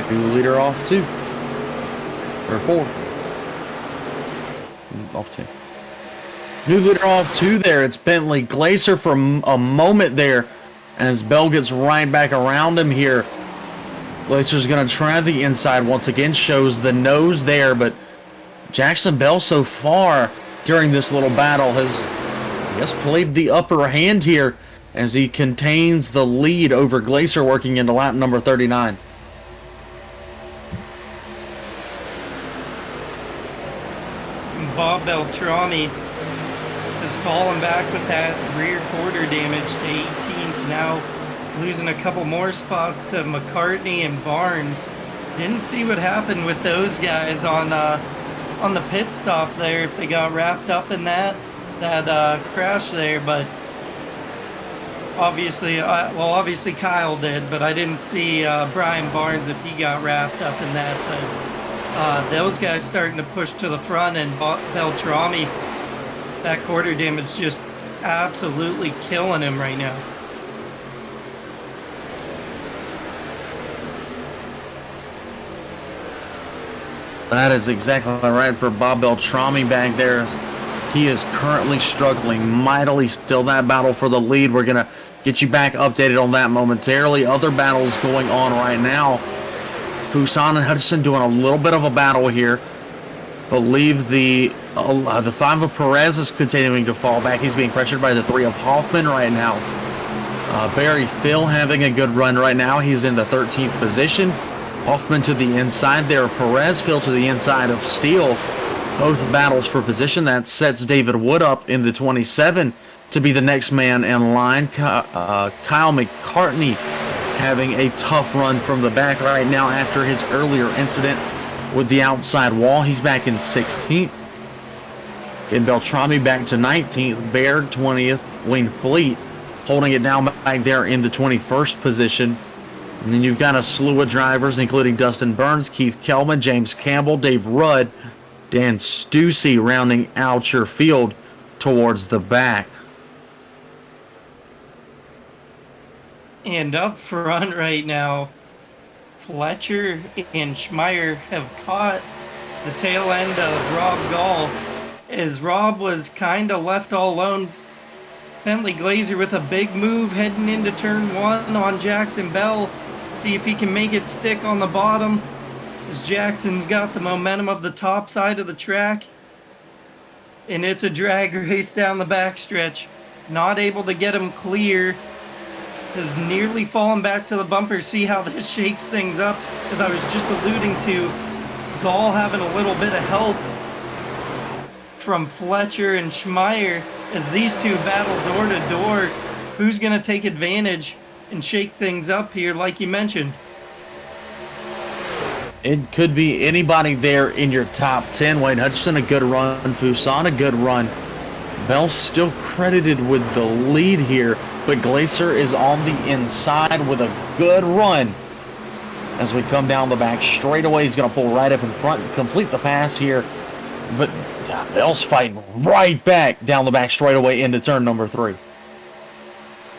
New leader off 2 or 4. Off 2. New leader off 2 there. It's Bentley Glazer for a moment there as Bell gets right back around him here. Glacier's going to try the inside once again, shows the nose there, but Jackson Bell so far during this little battle has, I guess, played the upper hand here as he contains the lead over Glacier working into lap number 39. Bob Beltrami has fallen back with that rear quarter damage to 18th, now losing a couple more spots to McCartney and Barnes. Didn't see what happened with those guys on the pit stop there, if they got wrapped up in that crash there, but obviously Kyle did, but I didn't see Brian Barnes if he got wrapped up in that. But those guys starting to push to the front, and Beltrami, that quarter damage just absolutely killing him right now. That is exactly right for Bob Beltrami back there. He is currently struggling mightily still. That battle for the lead, we're going to get you back updated on that momentarily. Other battles going on right now. Fuson and Hutchinson doing a little bit of a battle here. Believe the 5 of Perez is continuing to fall back. He's being pressured by the 3 of Hoffman right now. Barry Phil having a good run right now. He's in the 13th position. Hoffman to the inside there of Perez. Phil to the inside of Steele. Both battles for position. That sets David Wood up in the 27 to be the next man in line. Kyle McCartney having a tough run from the back right now after his earlier incident with the outside wall. He's back in 16th. Getting Beltrami back to 19th. Baird 20th. Wayne Fleet holding it down back there in the 21st position. And then you've got a slew of drivers, including Dustin Burns, Keith Kelman, James Campbell, Dave Rudd, Dan Stussy rounding out your field towards the back. And up front right now, Fletcher and Schmeier have caught the tail end of Rob Gall, as Rob was kind of left all alone. Bentley Glazer with a big move heading into turn 1 on Jackson Bell. See if he can make it stick on the bottom, as Jackson's got the momentum of the top side of the track. And it's a drag race down the backstretch. Not able to get him clear. Has nearly fallen back to the bumper. See how this shakes things up, as I was just alluding to. Gall having a little bit of help from Fletcher and Schmeier as these two battle door to door. Who's going to take advantage and shake things up here, like you mentioned? It could be anybody there in your top 10. Wayne Hutchinson, a good run. Fuson, a good run. Bell still credited with the lead here, but Glacier is on the inside with a good run. As we come down the back straightaway, he's going to pull right up in front and complete the pass here. But yeah, Bell's fighting right back down the back straightaway into turn number 3.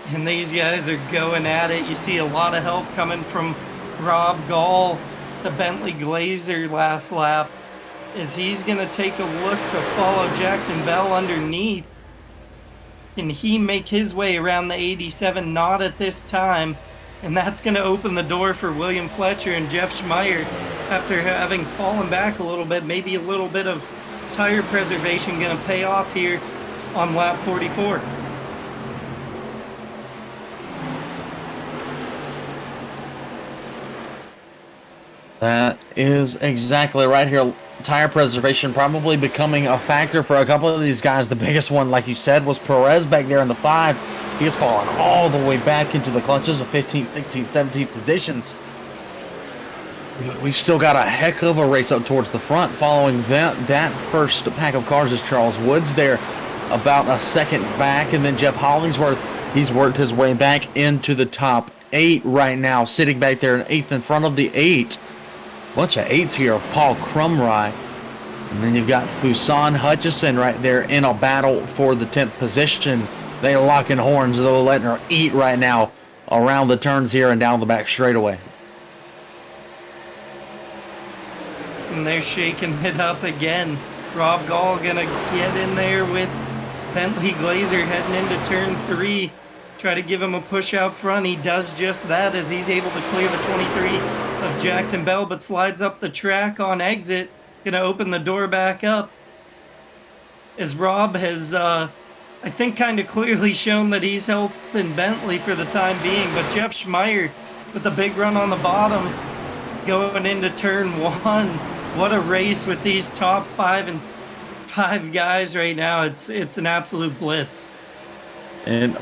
And these guys are going at it. You see a lot of help coming from Rob Gall, the Bentley Glazer last lap, as he's going to take a look to follow Jackson Bell underneath. Can he make his way around the 87? Not at this time. And that's going to open the door for William Fletcher and Jeff Schmeier after having fallen back a little bit. Maybe a little bit of tire preservation going to pay off here on lap 44. That is exactly right here. Tire preservation probably becoming a factor for a couple of these guys. The biggest one, like you said, was Perez back there in the 5. He has fallen all the way back into the clutches of 15th, 16th, 17th positions. We've still got a heck of a race up towards the front. Following that first pack of cars is Charles Woods there, about a second back. And then Jeff Hollingsworth, he's worked his way back into the top 8 right now, sitting back there in 8th in front of the 8. Bunch of 8s here of Paul Crumry. And then you've got Fuson Hutchison right there in a battle for the 10th position. They locking horns. They're letting her eat right now around the turns here and down the back straightaway. And they're shaking it up again. Rob Gall gonna get in there with Bentley Glazer heading into turn 3. Try to give him a push out front. He does just that as he's able to clear the 23 of Jackson Bell, but slides up the track on exit. Gonna open the door back up. As Rob has, I think, kind of clearly shown that he's helping Bentley for the time being. But Jeff Schmeier with a big run on the bottom going into turn one. What a race with these top 5 guys right now. It's an absolute blitz. And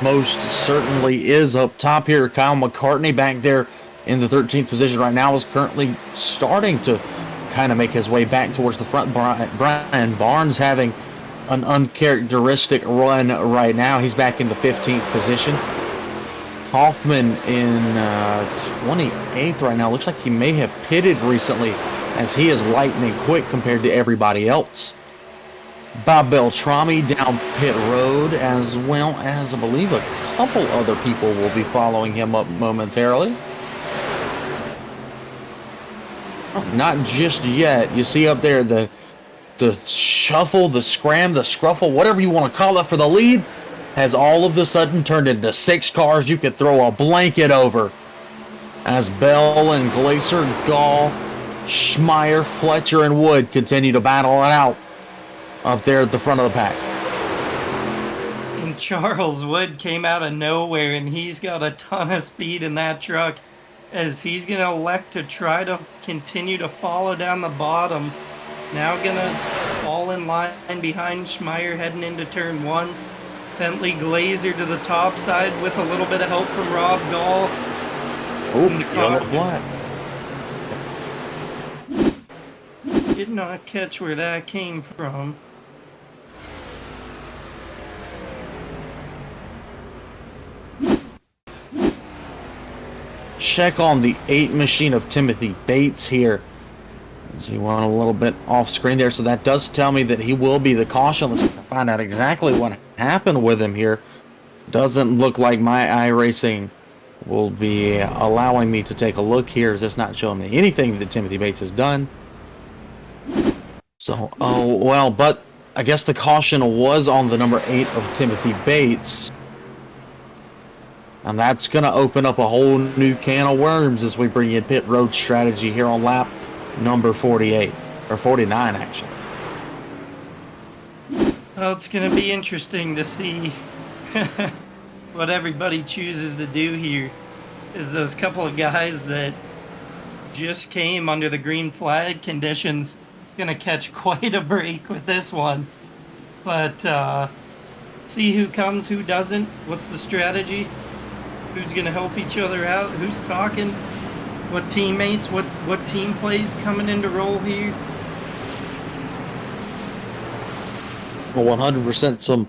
most certainly is up top here. Kyle McCartney back there in the 13th position right now is currently starting to kind of make his way back towards the front. Brian Barnes having an uncharacteristic run right now. He's back in the 15th position. Hoffman in 28th right now. Looks like he may have pitted recently, as he is lightning quick compared to everybody else. Bob Beltrami down pit road, as well as I believe a couple other people will be following him up momentarily. Not just yet. You see up there the shuffle, the scram, the scruffle, whatever you want to call it, for the lead has all of a sudden turned into 6 cars you could throw a blanket over, as Bell and Glacier, Gall, Schmeier, Fletcher, and Wood continue to battle it out up there at the front of the pack. And Charles Wood came out of nowhere, and he's got a ton of speed in that truck, as he's going to elect to try to continue to follow down the bottom. Now going to fall in line behind Schmeier heading into turn one. Bentley Glazer to the top side with a little bit of help from Rob Gall. Oh, yellow flag. Did not catch where that came from. Check on the 8 machine of Timothy Bates here. So he went a little bit off screen there, so that does tell me that he will be the caution. Let's find out exactly what happened with him here. Doesn't look like my iRacing will be allowing me to take a look here. It's not showing me anything that Timothy Bates has done. So, oh well, but I guess the caution was on the number 8 of Timothy Bates. And that's going to open up a whole new can of worms as we bring in pit road strategy here on lap number 48, or 49 actually. Well, it's going to be interesting to see what everybody chooses to do here. Is those couple of guys that just came under the green flag conditions going to catch quite a break with this one. But see who comes, who doesn't, what's the strategy, who's going to help each other out, who's talking, what teammates, what team plays coming into role here. Well, 100%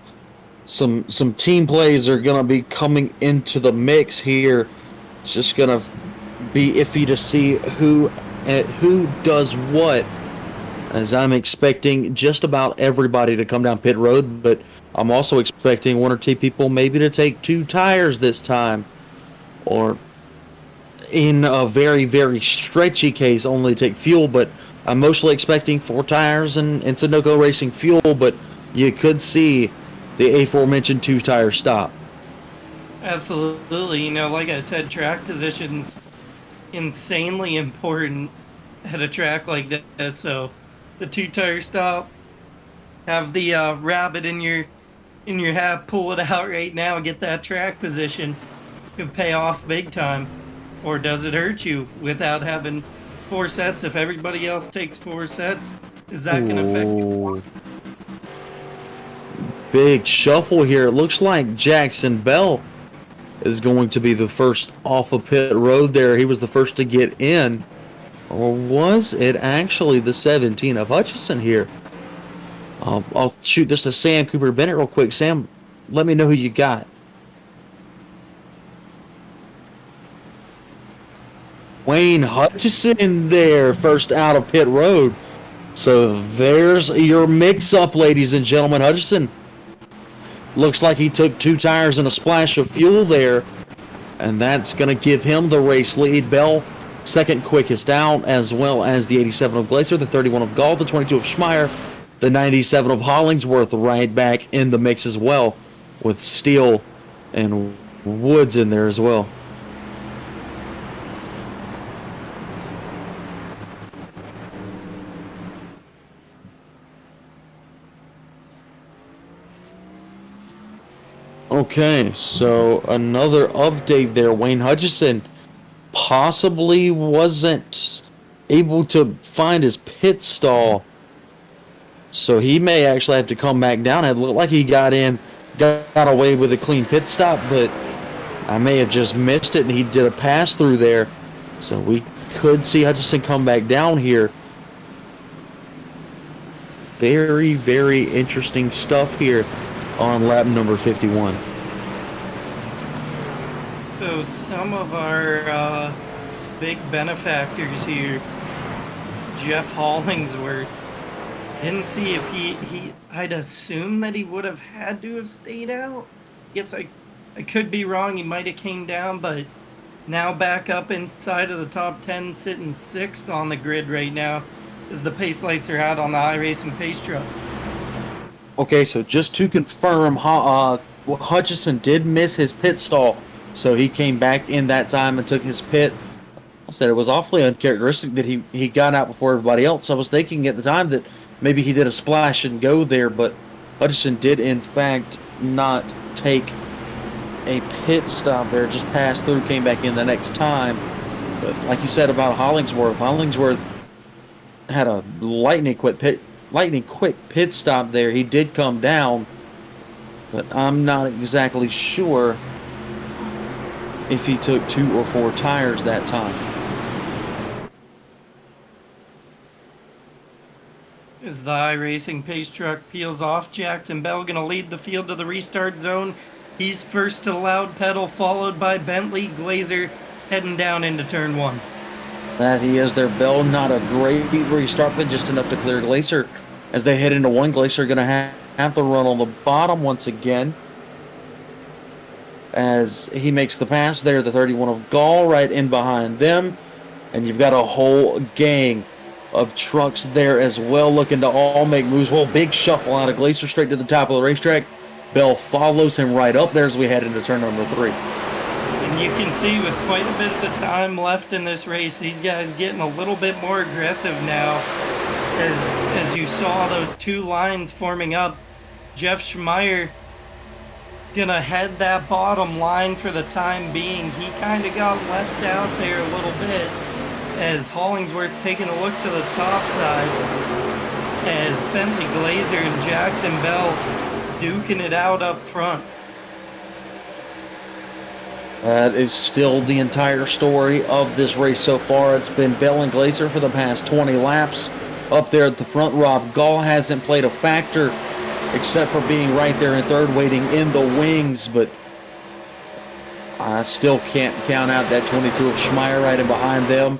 some team plays are going to be coming into the mix here. It's just going to be iffy to see who does what, as I'm expecting just about everybody to come down pit road, but I'm also expecting 1 or 2 people maybe to take 2 tires this time, or in a very, very stretchy case, only take fuel. But I'm mostly expecting 4 tires and Sunoco Racing fuel, but you could see the aforementioned 2 tire stop. Absolutely. You know, like I said, track position's insanely important at a track like this. So the 2 tire stop, have the rabbit in your hat, pull it out right now, get that track position. Could pay off big time. Or does it hurt you without having 4 sets? If everybody else takes 4 sets, is that going to affect you? Big shuffle here. It looks like Jackson Bell is going to be the first off of pit road there. He was the first to get in. Or was it actually the 17 of Hutchison here? I'll shoot this to Sam Cooper Bennett real quick. Sam, let me know who you got. Wayne Hutchison there, first out of pit road. So there's your mix-up, ladies and gentlemen. Hutchison looks like he took 2 tires and a splash of fuel there, and that's going to give him the race lead. Bell, second quickest out, as well as the 87 of Glacier, the 31 of Gall, the 22 of Schmeier, the 97 of Hollingsworth right back in the mix as well, with Steele and Woods in there as well. Okay, so another update there. Wayne Hutchison possibly wasn't able to find his pit stall, so he may actually have to come back down. It looked like he got away with a clean pit stop, but I may have just missed it and he did a pass through there. So we could see Hutchison come back down here. Very, very interesting stuff here on lap number 51. So some of our big benefactors here, Jeff Hollingsworth, didn't see if I'd assume that he would have had to have stayed out. Guess I could be wrong. He might have came down, but now back up inside of the top 10, sitting 6th on the grid right now as the pace lights are out on the iRacing pace truck. Okay, so just to confirm, Hutchison did miss his pit stall, so he came back in that time and took his pit. I said it was awfully uncharacteristic that he got out before everybody else. I was thinking at the time that maybe he did a splash and go there, but Hutchison did in fact not take a pit stop there, just passed through, came back in the next time. But like you said about Hollingsworth had a lightning quick pit stop there. He did come down, but I'm not exactly sure if he took 2 or 4 tires that time. As the iRacing pace truck peels off, Jackson Bell going to lead the field to the restart zone. He's first to the loud pedal, followed by Bentley Glazer heading down into turn 1. That he is their Bell. Not a great restart, but just enough to clear Glazer. As they head into 1, Glazer going to have to run on the bottom once again. As he makes the pass there, the 31 of Gall right in behind them. And you've got a whole gang of trucks there as well, looking to all make moves. Well, big shuffle out of Glazer straight to the top of the racetrack. Bell follows him right up there as we head into turn number 3. And you can see with quite a bit of the time left in this race, these guys getting a little bit more aggressive now. As you saw those 2 lines forming up, Jeff Schmeier gonna head that bottom line for the time being. He kind of got left out there a little bit as Hollingsworth taking a look to the top side as Bentley Glazer and Jackson Bell duking it out up front. That is still the entire story of this race so far. It's been Bell and Glazer for the past 20 laps. Up there at the front, Rob Gall hasn't played a factor except for being right there in third, waiting in the wings, but I still can't count out that 22 of Schmeier right in behind them.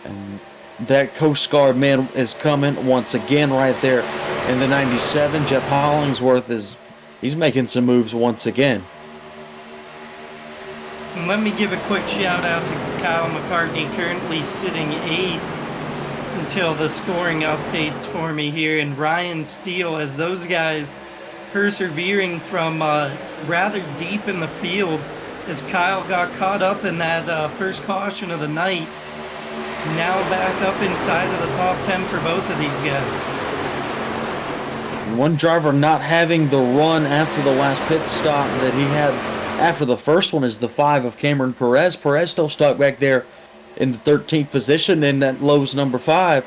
And that Coast Guard man is coming once again right there in the 97. Jeff Hollingsworth he's making some moves once again. And let me give a quick shout out to Kyle McCartney, currently sitting 8th until the scoring updates for me here, and Ryan Steele, as those guys persevering from rather deep in the field as Kyle got caught up in that first caution of the night. Now back up inside of the top 10 for both of these guys. One driver not having the run after the last pit stop that he had after the first one is the 5 of Cameron Perez. Perez still stuck back there in the 13th position in that Lowe's number 5.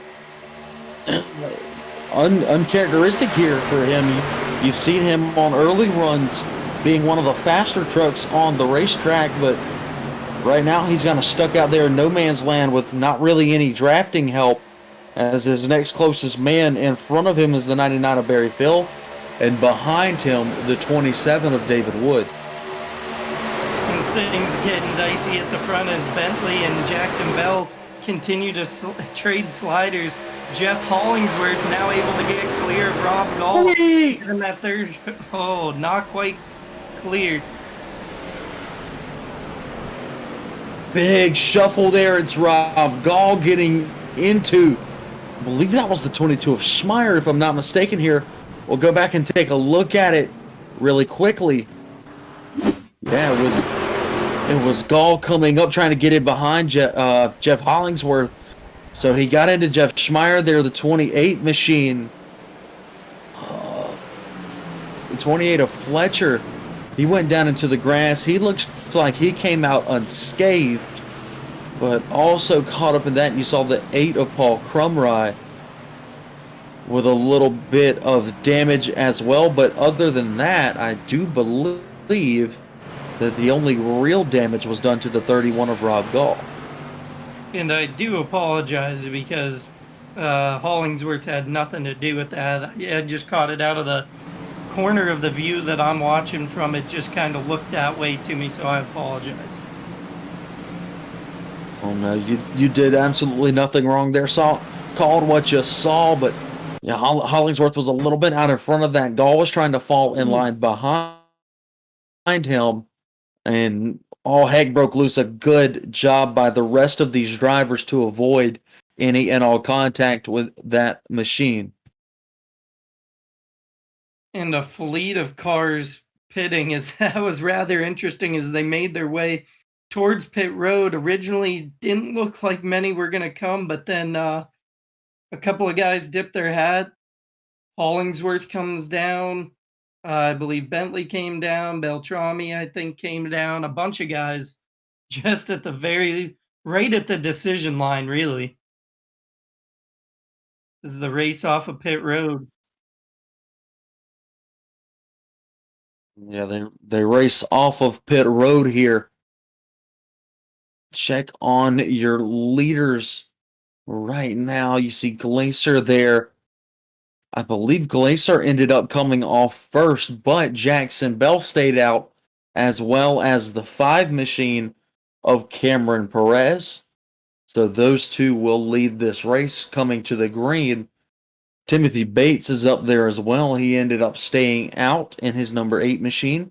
Uncharacteristic here for him. You've seen him on early runs being one of the faster trucks on the racetrack, but right now he's kind of stuck out there in no man's land with not really any drafting help, as his next closest man in front of him is the 99 of Barry Phil, and behind him the 27 of David Wood. Things getting dicey at the front as Bentley and Jackson Bell continue to trade sliders. Jeff Hollingsworth now able to get clear of Rob Gall in that third. Oh, not quite cleared. Big shuffle there. It's Rob Gall getting into, I believe that was the 22 of Schmeier, if I'm not mistaken here. We'll go back and take a look at it really quickly. Yeah, it was Gall coming up trying to get in behind Jeff Hollingsworth. So he got into Jeff Schmeier there, the 28 machine. The 28 of Fletcher He went down into the grass. He looks like he came out unscathed, but also caught up in that. And you saw the 8 of Paul Crumry with a little bit of damage as well. But other than that, I do believe that the only real damage was done to the 31 of Rob Gall. And I do apologize because Hollingsworth had nothing to do with that. I just caught it out of the corner of the view that I'm watching from. It just kind of looked that way to me, so I apologize. Oh no, you did absolutely nothing wrong there. Called what you saw, but yeah, Hollingsworth was a little bit out in front of that. Gall was trying to fall in line behind him, and all heck broke loose. A good job by the rest of these drivers to avoid any and all contact with that machine. And a fleet of cars pitting that was rather interesting as they made their way towards pit road. Originally didn't look like many were going to come, but then a couple of guys dipped their hat. Hollingsworth comes down. I believe Bentley came down. Beltrami, I think, came down. A bunch of guys just at the right at the decision line, really. This is the race off of pit road. Yeah, they race off of pit road here. Check on your leaders right now. You see Glacier there. I believe Glacier ended up coming off first, but Jackson Bell stayed out, as well as the 5 machine of Cameron Perez. So those two will lead this race coming to the green. Timothy Bates is up there as well. He ended up staying out in his number 8 machine.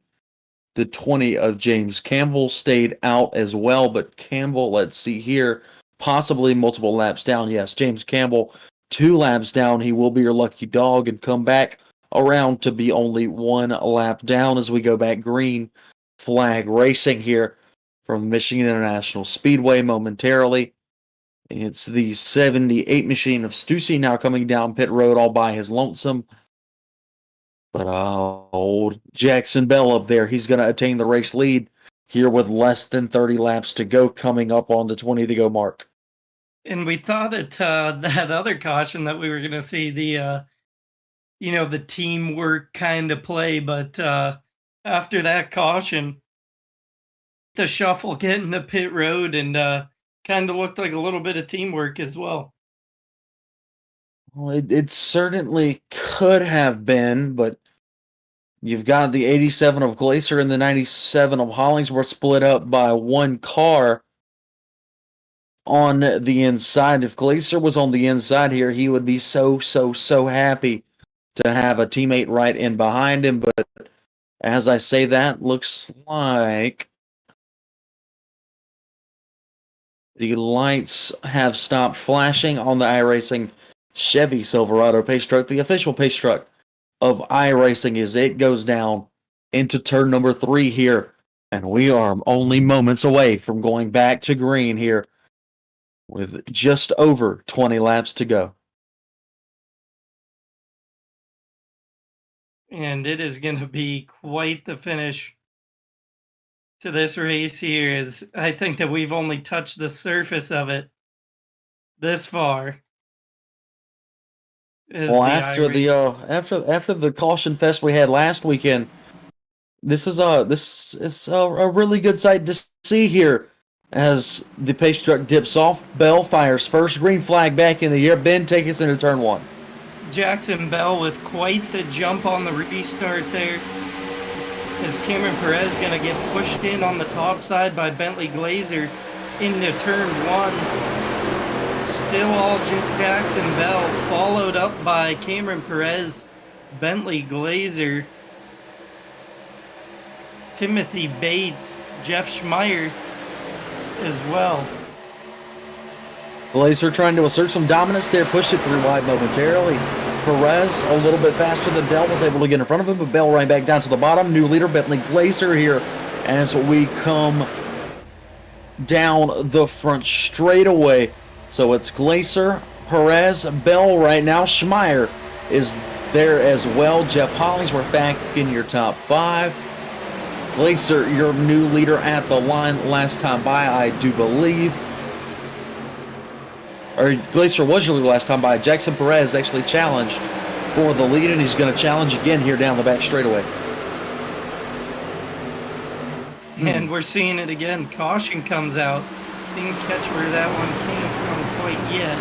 The 20 of James Campbell stayed out as well, but Campbell, let's see here, possibly multiple laps down. Yes, James Campbell, 2 laps down. He will be your lucky dog and come back around to be only 1 lap down as we go back green flag racing here from Michigan International Speedway momentarily. It's the 78 machine of Stussy now coming down pit road all by his lonesome. But old Jackson Bell up there, he's going to attain the race lead here with less than 30 laps to go, coming up on the 20 to go mark. And we thought at that other caution that we were going to see the teamwork kind of play, but after that caution, the shuffle getting to pit road and kind of looked like a little bit of teamwork as well. Well, it certainly could have been, but you've got the 87 of Glacier and the 97 of Hollingsworth split up by 1 car on the inside. If Glacier was on the inside here, he would be so happy to have a teammate right in behind him. But as I say that, looks like the lights have stopped flashing on the iRacing Chevy Silverado pace truck, the official pace truck of iRacing, as it goes down into turn number 3 here. And we are only moments away from going back to green here with just over 20 laps to go. And it is going to be quite the finish to this race here, as I think that we've only touched the surface of it this far. Well, after the caution fest we had last weekend, this is a really good sight to see here as the pace truck dips off. Bell fires first green flag back in the air. Ben, take us into turn 1. Jackson Bell with quite the jump on the restart there, as Cameron Perez going to get pushed in on the top side by Bentley Glazer into turn 1. Still all Jackson Bell, followed up by Cameron Perez, Bentley Glazer, Timothy Bates, Jeff Schmeier as well. Glazer trying to assert some dominance there, pushed it through wide momentarily. Perez a little bit faster than Bell, was able to get in front of him, but Bell right back down to the bottom. New leader Bentley Glazer here as we come down the front straightaway. So it's Glazer, Perez, Bell right now. Schmeier is there as well. Jeff Hollingsworth back in your top 5. Glacier, your new leader at the line last time by, I do believe. Or Glacier was your leader last time by. Jackson Perez actually challenged for the lead, and he's going to challenge again here down the back straightaway. And we're seeing it again. Caution comes out. Didn't catch where that one came from quite yet.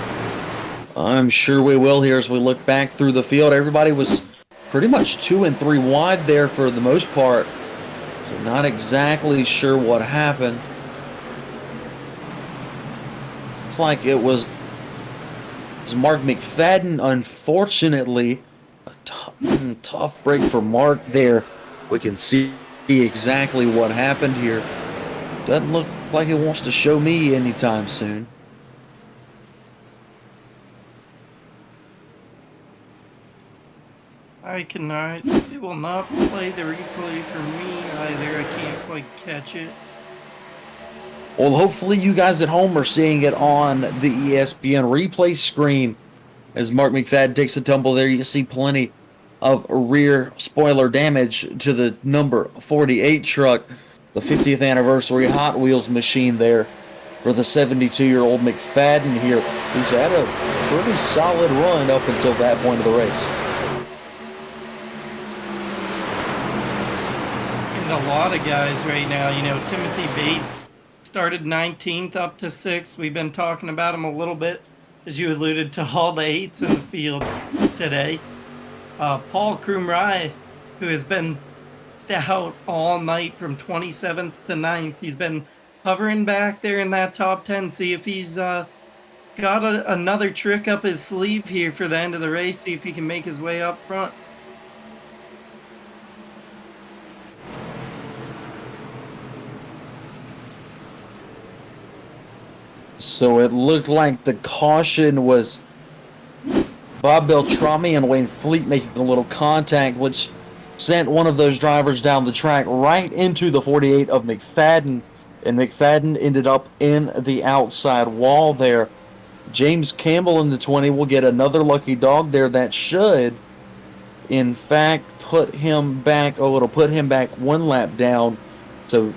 I'm sure we will here as we look back through the field. Everybody was pretty much 2 and 3 wide there for the most part. So not exactly sure what happened. Looks like it was Mark McFadden, unfortunately. A tough break for Mark there. We can see exactly what happened here. Doesn't look like he wants to show me anytime soon. It will not play the replay for me either. I can't quite catch it. Well, hopefully you guys at home are seeing it on the ESPN replay screen. As Mark McFadden takes a tumble there, you see plenty of rear spoiler damage to the number 48 truck, the 50th anniversary Hot Wheels machine there for the 72-year-old McFadden here, who's had a pretty solid run up until that point of the race. And a lot of guys right now, Timothy Bates started 19th up to 6th. We've been talking about him a little bit, as you alluded to all the 8s in the field today. Paul Krumrie, who has been stout all night from 27th to 9th. He's been hovering back there in that top 10. See if he's got another trick up his sleeve here for the end of the race. See if he can make his way up front. So it looked like the caution was Bob Beltrami and Wayne Fleet making a little contact, which sent one of those drivers down the track right into the 48 of McFadden, and McFadden ended up in the outside wall there. James Campbell in the 20 will get another lucky dog there that should, in fact, put him back. Oh, it'll put him back 1 lap down. So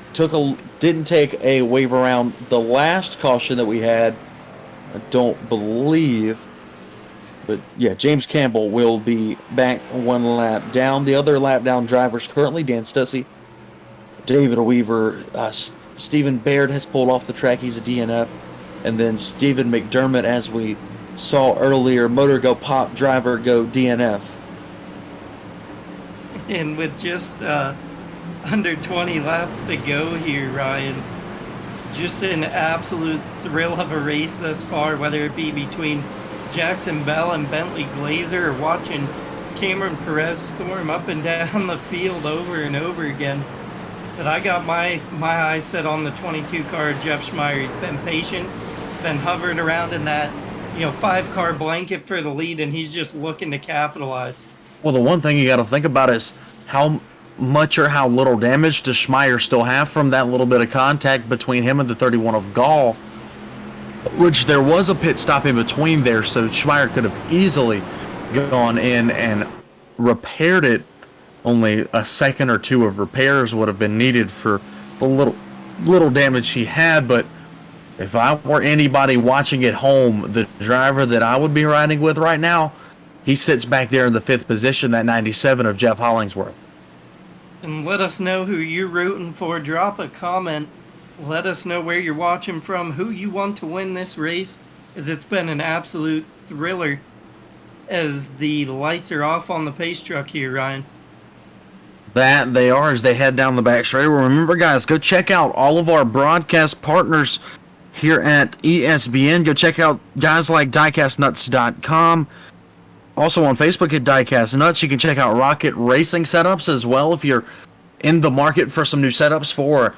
didn't take a wave around the last caution that we had, I don't believe. But yeah, James Campbell will be back 1 lap down. The other lap down drivers currently Dan Stussy, David Weaver, Stephen Baird has pulled off the track. He's a DNF. And then Stephen McDermott, as we saw earlier, Motor Go Pop driver go DNF. And with just under 20 laps to go here, Ryan, just an absolute thrill of a race thus far, whether it be between Jackson Bell and Bentley Glazer, or watching Cameron Perez storm up and down the field over and over again. But I got my eyes set on the 22 car, Jeff Schmeier. He's been patient, been hovering around in that 5-car blanket for the lead, and he's just looking to capitalize. Well, the one thing you got to think about is how much or how little damage does Schmeier still have from that little bit of contact between him and the 31 of Gall, which there was a pit stop in between there, so Schmeier could have easily gone in and repaired it. Only a second or two of repairs would have been needed for the little damage he had. But if I were anybody watching at home, the driver that I would be riding with right now, he sits back there in the 5th position, that 97 of Jeff Hollingsworth. And let us know who you're rooting for. Drop a comment. Let us know where you're watching from, who you want to win this race, as it's been an absolute thriller as the lights are off on the pace truck here, Ryan. That they are as they head down the back straight. Remember, guys, go check out all of our broadcast partners here at ESPN. Go check out guys like diecastnuts.com. Also on Facebook at Diecast Nuts. You can check out Rocket Racing setups as well if you're in the market for some new setups for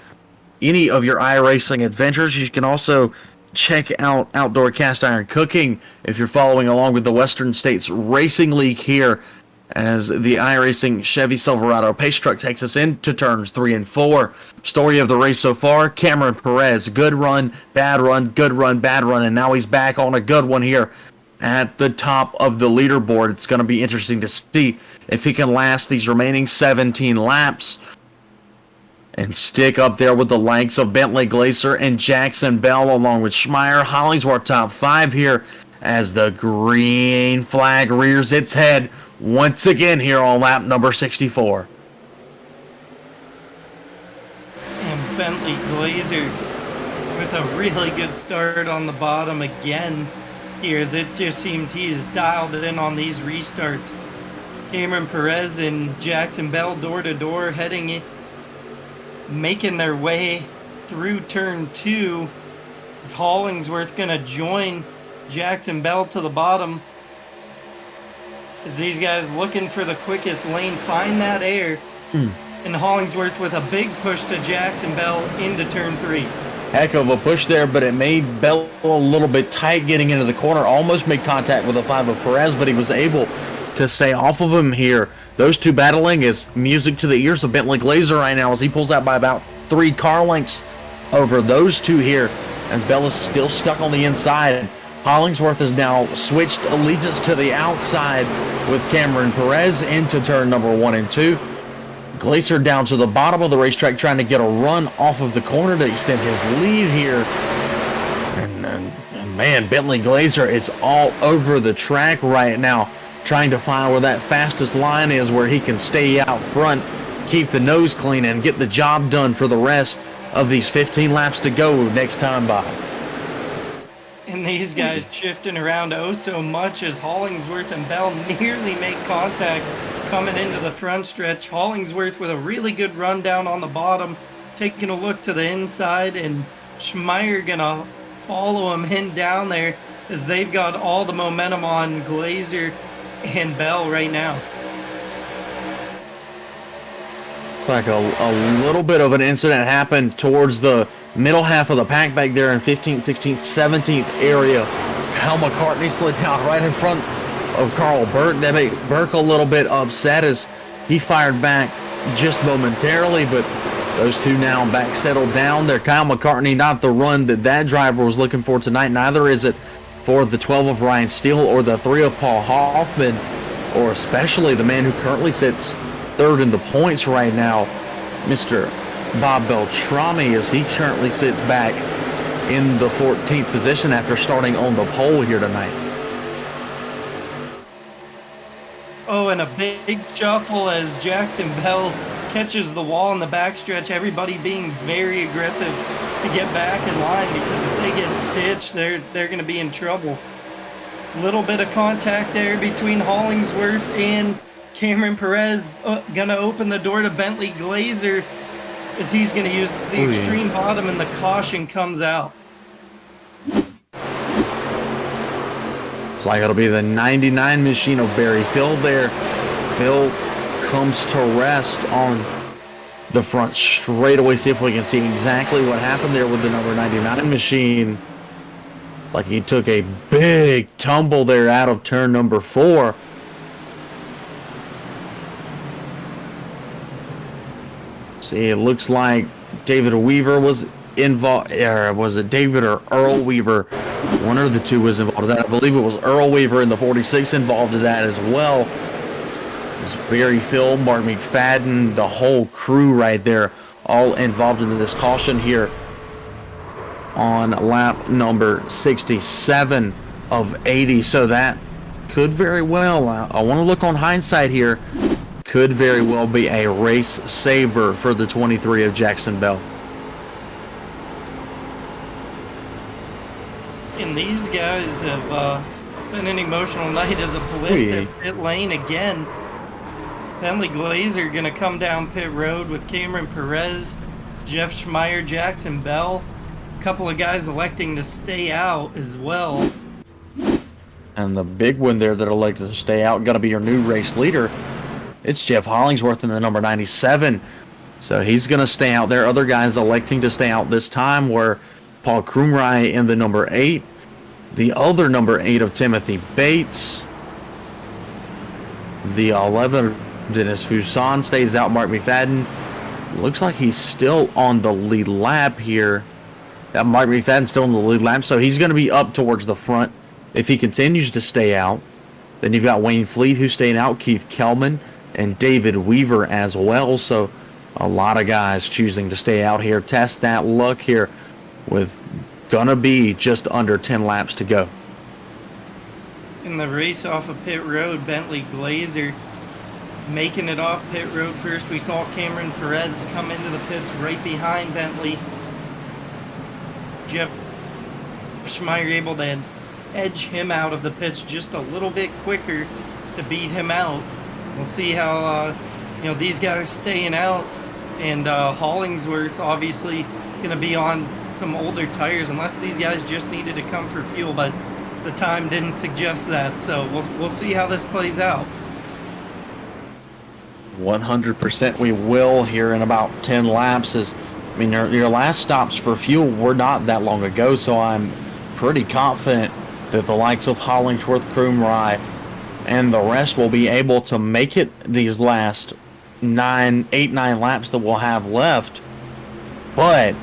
any of your iRacing adventures. You can also check out Outdoor Cast Iron Cooking if you're following along with the Western States Racing League here, as the iRacing Chevy Silverado pace truck takes us into turns 3 and 4. Story of the race so far, Cameron Perez, good run, bad run, good run, bad run, and now he's back on a good one here at the top of the leaderboard. It's going to be interesting to see if he can last these remaining 17 laps and stick up there with the likes of Bentley Glacier and Jackson Bell, along with Schmeier. Hollingsworth top 5 here as the green flag rears its head once again here on lap number 64. And Bentley Glazer with a really good start on the bottom again here, as it just seems he is dialed in on these restarts. Cameron Perez and Jackson Bell door to door heading in, making their way through turn 2. Is Hollingsworth going to join Jackson Bell to the bottom? Is these guys looking for the quickest lane, find that air? And Hollingsworth with a big push to Jackson Bell into turn 3. Heck of a push there, but it made Bell a little bit tight getting into the corner. Almost made contact with the 5 of Perez, but he was able to stay off of him here. Those two battling is music to the ears of Bentley Glazer right now as he pulls out by about 3 car lengths over those two here, as Bell is still stuck on the inside. Hollingsworth has now switched allegiance to the outside with Cameron Perez into turn number 1 and 2. Glazer down to the bottom of the racetrack trying to get a run off of the corner to extend his lead here. And man, Bentley Glazer, it's all over the track right now, trying to find where that fastest line is where he can stay out front, keep the nose clean, and get the job done for the rest of these 15 laps to go next time by. And these guys shifting around oh so much as Hollingsworth and Bell nearly make contact coming into the front stretch. Hollingsworth with a really good run down on the bottom, taking a look to the inside, and Schmeier gonna follow him in down there as they've got all the momentum on Glazer and Bell right now. It's like a little bit of an incident happened towards the middle half of the pack back there in 15th, 16th, 17th area. Kyle McCartney slid down right in front of Carl Burke. That made Burke a little bit upset as he fired back just momentarily, but those two now back settled down there. Kyle McCartney, not the run that driver was looking for tonight. Neither is it for the 12 of Ryan Steele or the 3 of Paul Hoffman, or especially the man who currently sits third in the points right now, Mr. Bob Beltrami, as he currently sits back in the 14th position after starting on the pole here tonight. Oh, and a big shuffle as Jackson Bell catches the wall in the backstretch. Everybody being very aggressive to get back in line, because if they get ditched, they're going to be in trouble. Little bit of contact there between Hollingsworth and Cameron Perez. Going to open the door to Bentley Glazer as he's going to use the extreme bottom, and the caution comes out. It's like it'll be the 99 machine of Barry Phil there. Phil comes to rest on the front straightaway. See if we can see exactly what happened there with the number 99 machine. Like he took a big tumble there out of turn number 4. See, it looks like David Weaver was involved, or was it David or Earl Weaver? One of the two was involved in that. I believe it was Earl Weaver in the 46 involved in that as well. It's Barry Phil, Mark McFadden, the whole crew right there, all involved in this caution here on lap number 67 of 80. So that could very well, I want to look on hindsight here, could very well be a race saver for the 23 of Jackson Bell. And these guys have been an emotional night as a blitz at pit lane again. Bentley Glazer going to come down pit road with Cameron Perez, Jeff Schmeier, Jackson Bell. A couple of guys electing to stay out as well. And the big one there that elected to stay out, going to be your new race leader. It's Jeff Hollingsworth in the number 97. So he's going to stay out there. Other guys electing to stay out this time were Paul Krumrei in the number 8. The other number 8 of Timothy Bates. The 11, Dennis Fuson, stays out. Mark McFadden. Looks like he's still on the lead lap here. That Mark McFadden's still on the lead lap, so he's going to be up towards the front if he continues to stay out. Then you've got Wayne Fleet who's staying out, Keith Kelman, and David Weaver as well. So A lot of guys choosing to stay out here, test that luck here with gonna be just under 10 laps to go. In the race off of pit road, Bentley Glazer making it off pit road first. We saw Cameron Perez come into the pits right behind Bentley. Jeff Schmeier able to edge him out of the pits just a little bit quicker to beat him out. We'll see how these guys staying out, and Hollingsworth obviously going to be on some older tires unless these guys just needed to come for fuel, but the time didn't suggest that, so we'll see how this plays out. 100% we will here in about 10 laps. Your last stops for fuel were not that long ago, so I'm pretty confident that the likes of Hollingsworth, Krumrie, and the rest will be able to make it these last 9 laps that we'll have left. But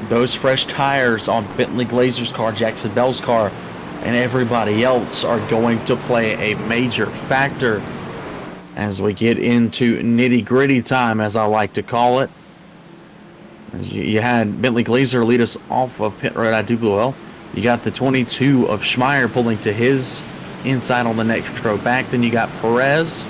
those fresh tires on Bentley Glazer's car, Jackson Bell's car, and everybody else are going to play a major factor as we get into nitty-gritty time, as I like to call it. You had Bentley Glazer lead us off of pit road, I do well. You got the 22 of Schmeier pulling to his inside on the next row back. Then you got Perez,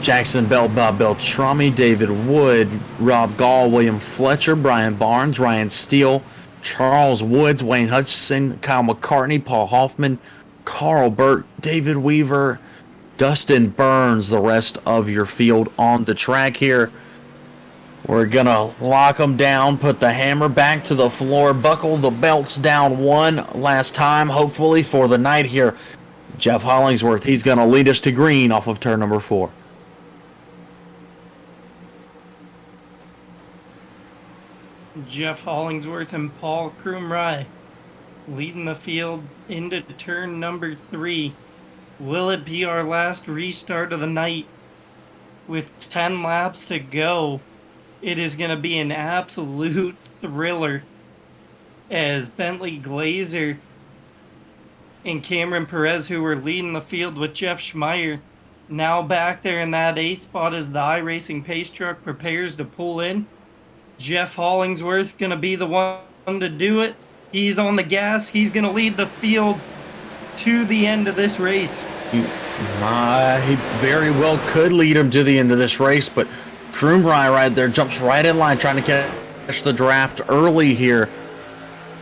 Jackson Bell, Bob Beltrami, David Wood, Rob Gall, William Fletcher, Brian Barnes, Ryan Steele, Charles Woods, Wayne Hutchinson, Kyle McCartney, Paul Hoffman, Carl Burt, David Weaver, Dustin Burns, the rest of your field on the track here. We're going to lock them down, put the hammer back to the floor, buckle the belts down one last time, hopefully for the night here. Jeff Hollingsworth, he's going to lead us to green off of turn number 4. Jeff Hollingsworth and Paul Krumrie leading the field into turn number 3. Will it be our last restart of the night? With 10 laps to go, it is going to be an absolute thriller as Bentley Glazer and Cameron Perez, who were leading the field with Jeff Schmeier, now back there in that 8th spot as the iRacing Pace Truck prepares to pull in. Jeff Hollingsworth going to be the one to do it. He's on the gas. He's going to lead the field to the end of this race. He very well could lead him to the end of this race, but Krumrie right there jumps right in line trying to catch the draft early here.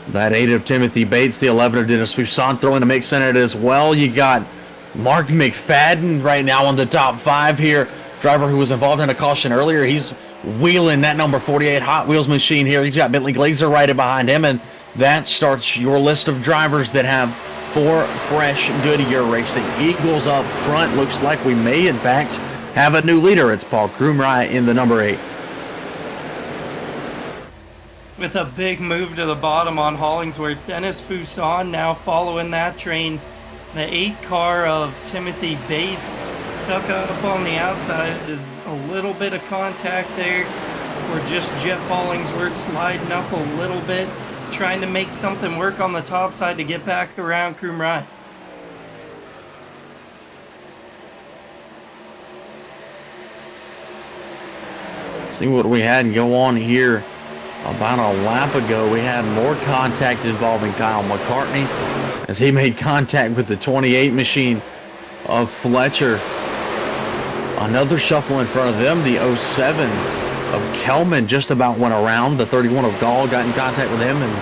That 8 of Timothy Bates, the 11 of Dennis Fuson throwing a mix in it as well. You got Mark McFadden right now on the top 5 here. Driver who was involved in a caution earlier. He's wheeling that number 48 Hot Wheels machine here. He's got Bentley Glazer right behind him, and that starts your list of drivers that have 4 fresh Goodyear Racing Eagles up front. Looks like we may, in fact, have a new leader. It's Paul Krumrie in the number 8. With a big move to the bottom on Hollingsworth, Dennis Fuson now following that train. The 8 car of Timothy Bates stuck up on the outside. There's a little bit of contact there, or just Jeff Hollingsworth sliding up a little bit, trying to make something work on the top side to get back around Krumrie. See what we had go on here about a lap ago. We had more contact involving Kyle McCartney as he made contact with the 28 machine of Fletcher. Another shuffle in front of them. The 07 of Kelman just about went around. The 31 of Gall got in contact with him, and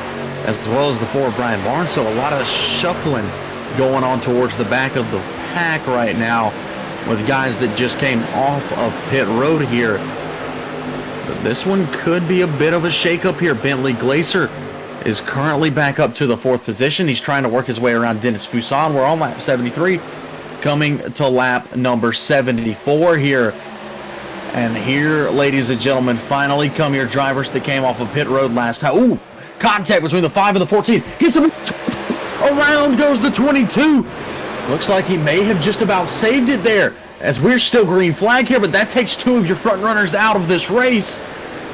as well as the 4 of Brian Barnes. So a lot of shuffling going on towards the back of the pack right now with guys that just came off of pit road here. But this one could be a bit of a shakeup here. Bentley Glazer is currently back up to the 4th position. He's trying to work his way around Dennis Fuson. We're on lap 73, coming to lap number 74 here. And here, ladies and gentlemen, finally come your drivers that came off of pit road last time. Ooh, contact between the 5 and the 14. Gets him. Around goes the 22. Looks like he may have just about saved it there, as we're still green flag here, but that takes 2 of your front runners out of this race.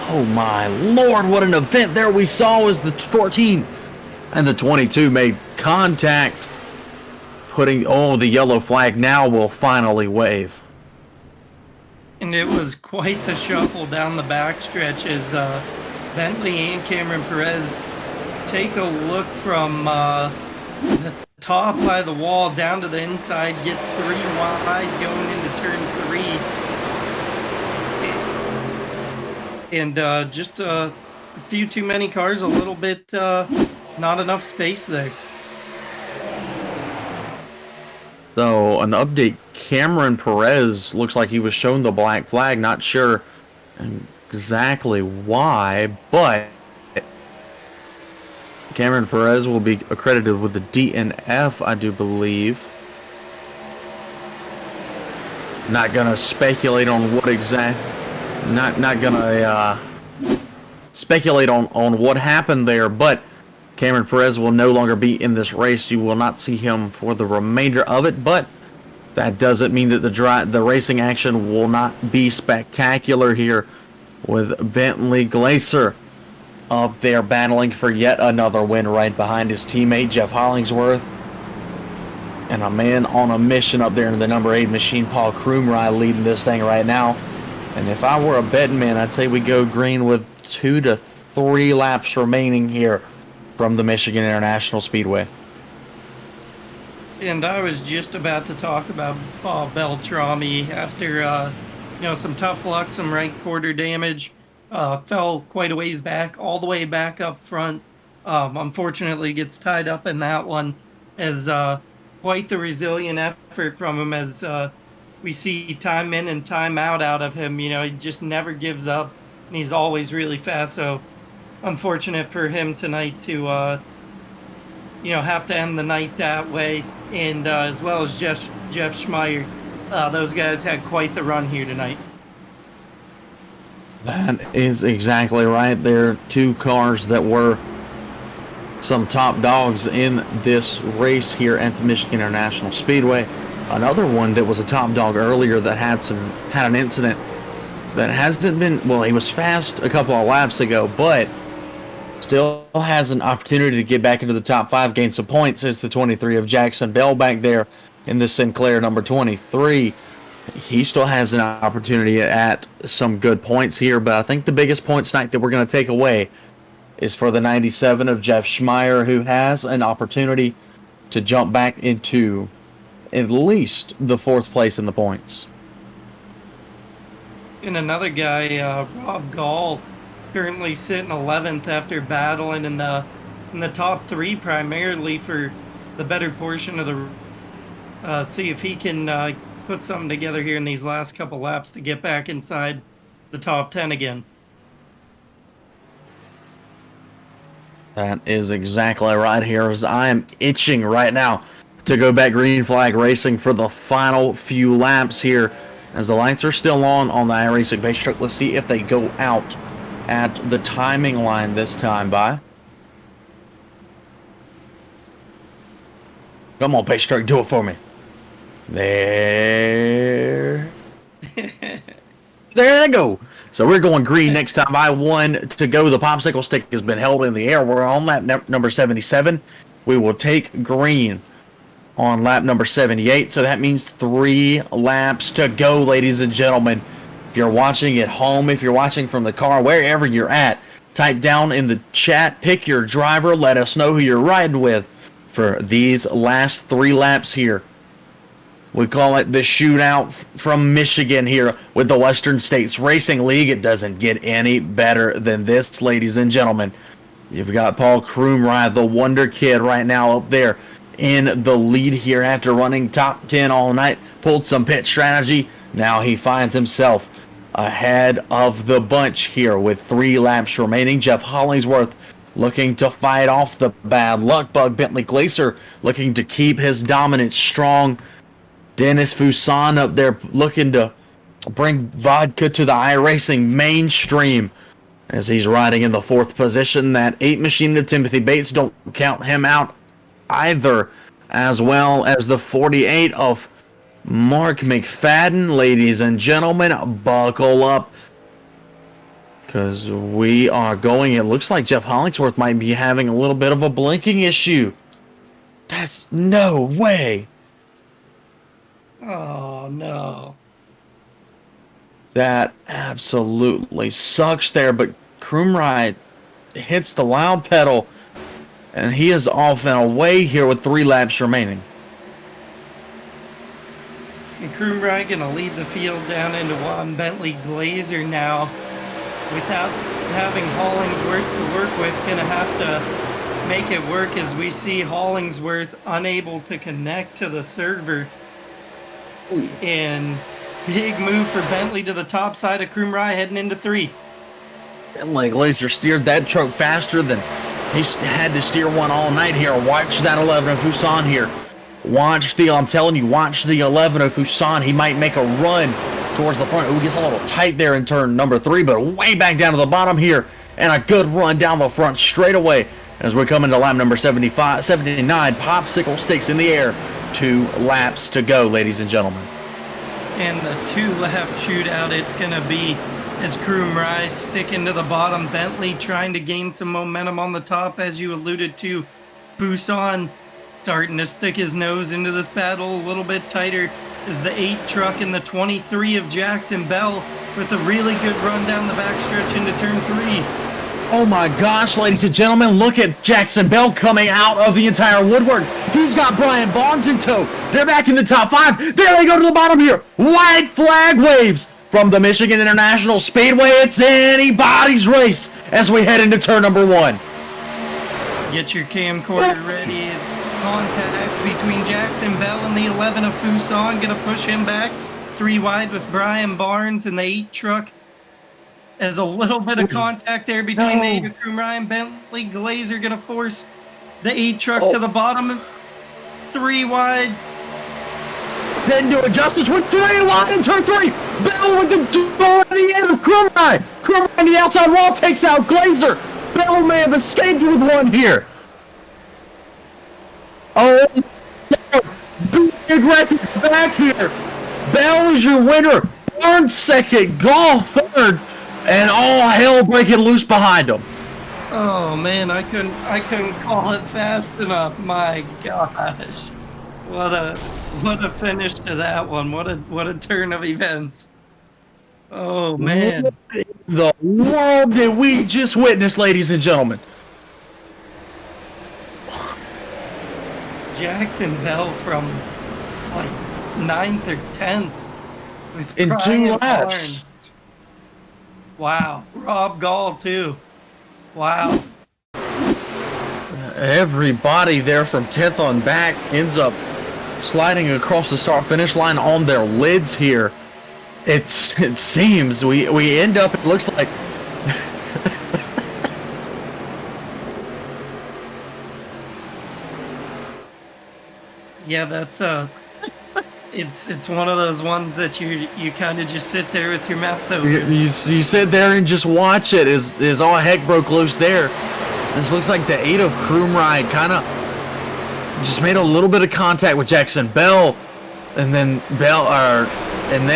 Oh my Lord, what an event there we saw as the 14 and the 22 made contact, putting, the yellow flag now will finally wave. And it was quite the shuffle down the backstretch as Bentley and Cameron Perez take a look from the top by the wall down to the inside, get 3 wide going into turn 3. And just a few too many cars, a little bit not enough space there. So, an update, Cameron Perez looks like he was shown the black flag. Not sure exactly why, but Cameron Perez will be accredited with the DNF, I do believe. Not gonna speculate on what not gonna speculate on what happened there, but Cameron Perez will no longer be in this race. You will not see him for the remainder of it, but that doesn't mean that the racing action will not be spectacular here with Bentley Glaser up there battling for yet another win right behind his teammate Jeff Hollingsworth. And a man on a mission up there in the number 8 machine, Paul Krumrei, leading this thing right now. And if I were a betting man, I'd say we go green with 2 to 3 laps remaining here from the Michigan International Speedway. And I was just about to talk about Bob Beltrami after some tough luck, some right quarter damage, fell quite a ways back, all the way back up front. Unfortunately gets tied up in that one, as quite the resilient effort from him, as we see time in and time out of him. He just never gives up, and he's always really fast. So unfortunate for him tonight to have to end the night that way. And as well as Jeff Schmeier, those guys had quite the run here tonight. That is exactly right. There are 2 cars that were some top dogs in this race here at the Michigan International Speedway. Another one that was a top dog earlier that had an incident that hasn't been, well, he was fast a couple of laps ago, but still has an opportunity to get back into the top 5, gain some points. Is the 23 of Jackson Bell back there in the Sinclair number 23. He still has an opportunity at some good points here, but I think the biggest point tonight that we're going to take away is for the 97 of Jeff Schmeier, who has an opportunity to jump back into at least the 4th place in the points. And another guy, Rob Gall, currently sitting 11th after battling in the top 3 primarily for the better portion of the. See if he can put something together here in these last couple laps to get back inside the top 10 again. That is exactly right here, as I am itching right now to go back green flag racing for the final few laps here, as the lights are still on the iRacing base truck. Let's see if they go out at the timing line this time, by. Come on, base truck, do it for me. There. There they go. So we're going green next time by. 1 to go. The popsicle stick has been held in the air. We're on lap number 77. We will take green on lap number 78. So that means 3 laps to go, ladies and gentlemen. If you're watching at home, if you're watching from the car, wherever you're at, type down in the chat, pick your driver, let us know who you're riding with for these last 3 laps here. We call it the shootout from Michigan here with the Western States Racing League. It doesn't get any better than this, ladies and gentlemen. You've got Paul Krumrei, the Wonder Kid, right now up there in the lead here after running top 10 all night. Pulled some pit strategy. Now he finds himself ahead of the bunch here with 3 laps remaining. Jeff Hollingsworth looking to fight off the bad luck bug. Bentley Glaser looking to keep his dominance strong. Dennis Fuson up there looking to bring vodka to the iRacing mainstream as he's riding in the 4th position. That 8 machine of Timothy Bates, don't count him out either, as well as the 48 of Mark McFadden. Ladies and gentlemen, buckle up, because we are going. It looks like Jeff Hollingsworth might be having a little bit of a blinking issue. That's no way. Oh, no. That absolutely sucks there, but Krumrei hits the loud pedal, and he is off and away here with 3 laps remaining. And Krumrei going to lead the field down into Juan Bentley Glazer now. Without having Hollingsworth to work with, going to have to make it work as we see Hollingsworth unable to connect to the server. And big move for Bentley to the top side of Krumrei heading into 3. Bentley Glazer steered that truck faster than he's had to steer one all night here. Watch that 11 of Fuson here. I'm telling you, watch the 11 of Fuson. He might make a run towards the front. Ooh, gets a little tight there in turn number 3, but way back down to the bottom here. And a good run down the front straight away as we come into lap number 79. Popsicle sticks in the air. 2 laps to go, ladies and gentlemen. And the 2-lap shootout, it's going to be as Krumrei sticking to the bottom. Bentley trying to gain some momentum on the top, as you alluded to. Busan starting to stick his nose into this battle a little bit tighter as the 8 truck and the 23 of Jackson Bell with a really good run down the backstretch into turn 3. Oh my gosh, ladies and gentlemen, look at Jackson Bell coming out of the entire woodwork. He's got Brian Barnes in tow. They're back in the top 5. There they go to the bottom here. White flag waves from the Michigan International Speedway. It's anybody's race as we head into turn number 1. Get your camcorder ready. Contact between Jackson Bell and the 11 of Fuson. Gonna push him back 3 wide with Brian Barnes and the 8 truck. As a little bit of contact there between the 8 of Krumrei and Bentley. Glazer gonna force the 8 truck to the bottom. 3 wide. Didn't do it justice with 3 wide in turn 3. Bell with the door to the end of Krumrei. Krumrei on the outside wall takes out Glazer. Bell may have escaped with one here. Oh, big record back here. Bell is your winner. Barnes second. Gall third. And all hell breaking loose behind him. Oh man, I couldn't call it fast enough. My gosh, what a finish to that one. What a turn of events. Oh man, What in the world did we just witness, ladies and gentlemen? Jackson Bell from like 9th or 10th with In 2 Brian laps. Barnes. Wow, Rob Gall too. Wow. Everybody there from 10th on back ends up sliding across the start-finish line on their lids here. It seems we end up, it looks like... Yeah, that's it's one of those ones that you kind of just sit there with your mouth open. You sit there and just watch it as all heck broke loose there. This looks like the 8 of Krumrei kind of just made a little bit of contact with Jackson Bell, and then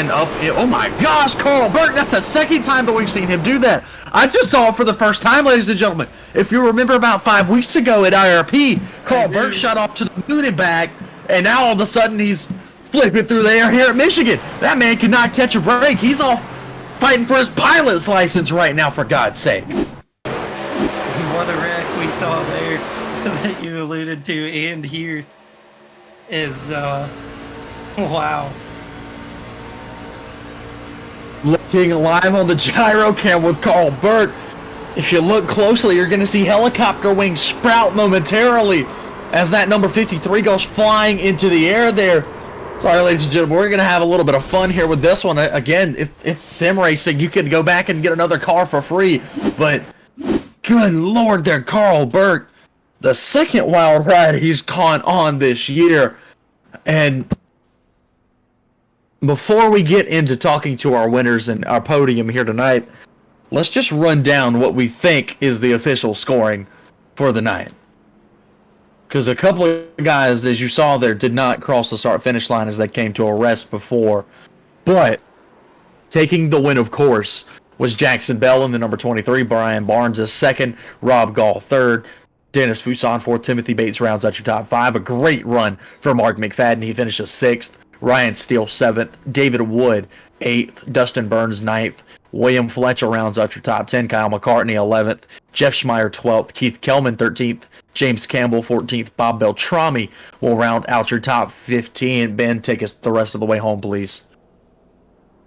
up. Oh my gosh, Carl Burke! That's the second time that we've seen him do that. I just saw it for the first time, ladies and gentlemen. If you remember, about 5 weeks ago at IRP, Carl Burke shot off to the moon and back, and now all of a sudden he's flipping through the air here at Michigan. That man could not catch a break. He's off fighting for his pilot's license right now, for God's sake. What a wreck we saw there that you alluded to, and here is wow. Looking live on the gyro cam with Carl Burke. If you look closely, you're going to see helicopter wings sprout momentarily as that number 53 goes flying into the air there. Sorry, ladies and gentlemen, we're going to have a little bit of fun here with this one. Again, it's sim racing. You can go back and get another car for free. But, good Lord there, Carl Burke. The second wild ride he's caught on this year. And before we get into talking to our winners and our podium here tonight, let's just run down what we think is the official scoring for the night. Because a couple of guys, as you saw there, did not cross the start-finish line as they came to a rest before. But taking the win, of course, was Jackson Bell in the number 23. Brian Barnes is second. Rob Gall third. Dennis Fuson fourth. Timothy Bates rounds out your top 5. A great run for Mark McFadden. He finishes 6th. Ryan Steele 7th, David Wood 8th, Dustin Burns 9th, William Fletcher rounds out your top 10, Kyle McCartney 11th, Jeff Schmeier 12th, Keith Kelman 13th, James Campbell 14th, Bob Beltrami will round out your top 15. Ben, take us the rest of the way home, please.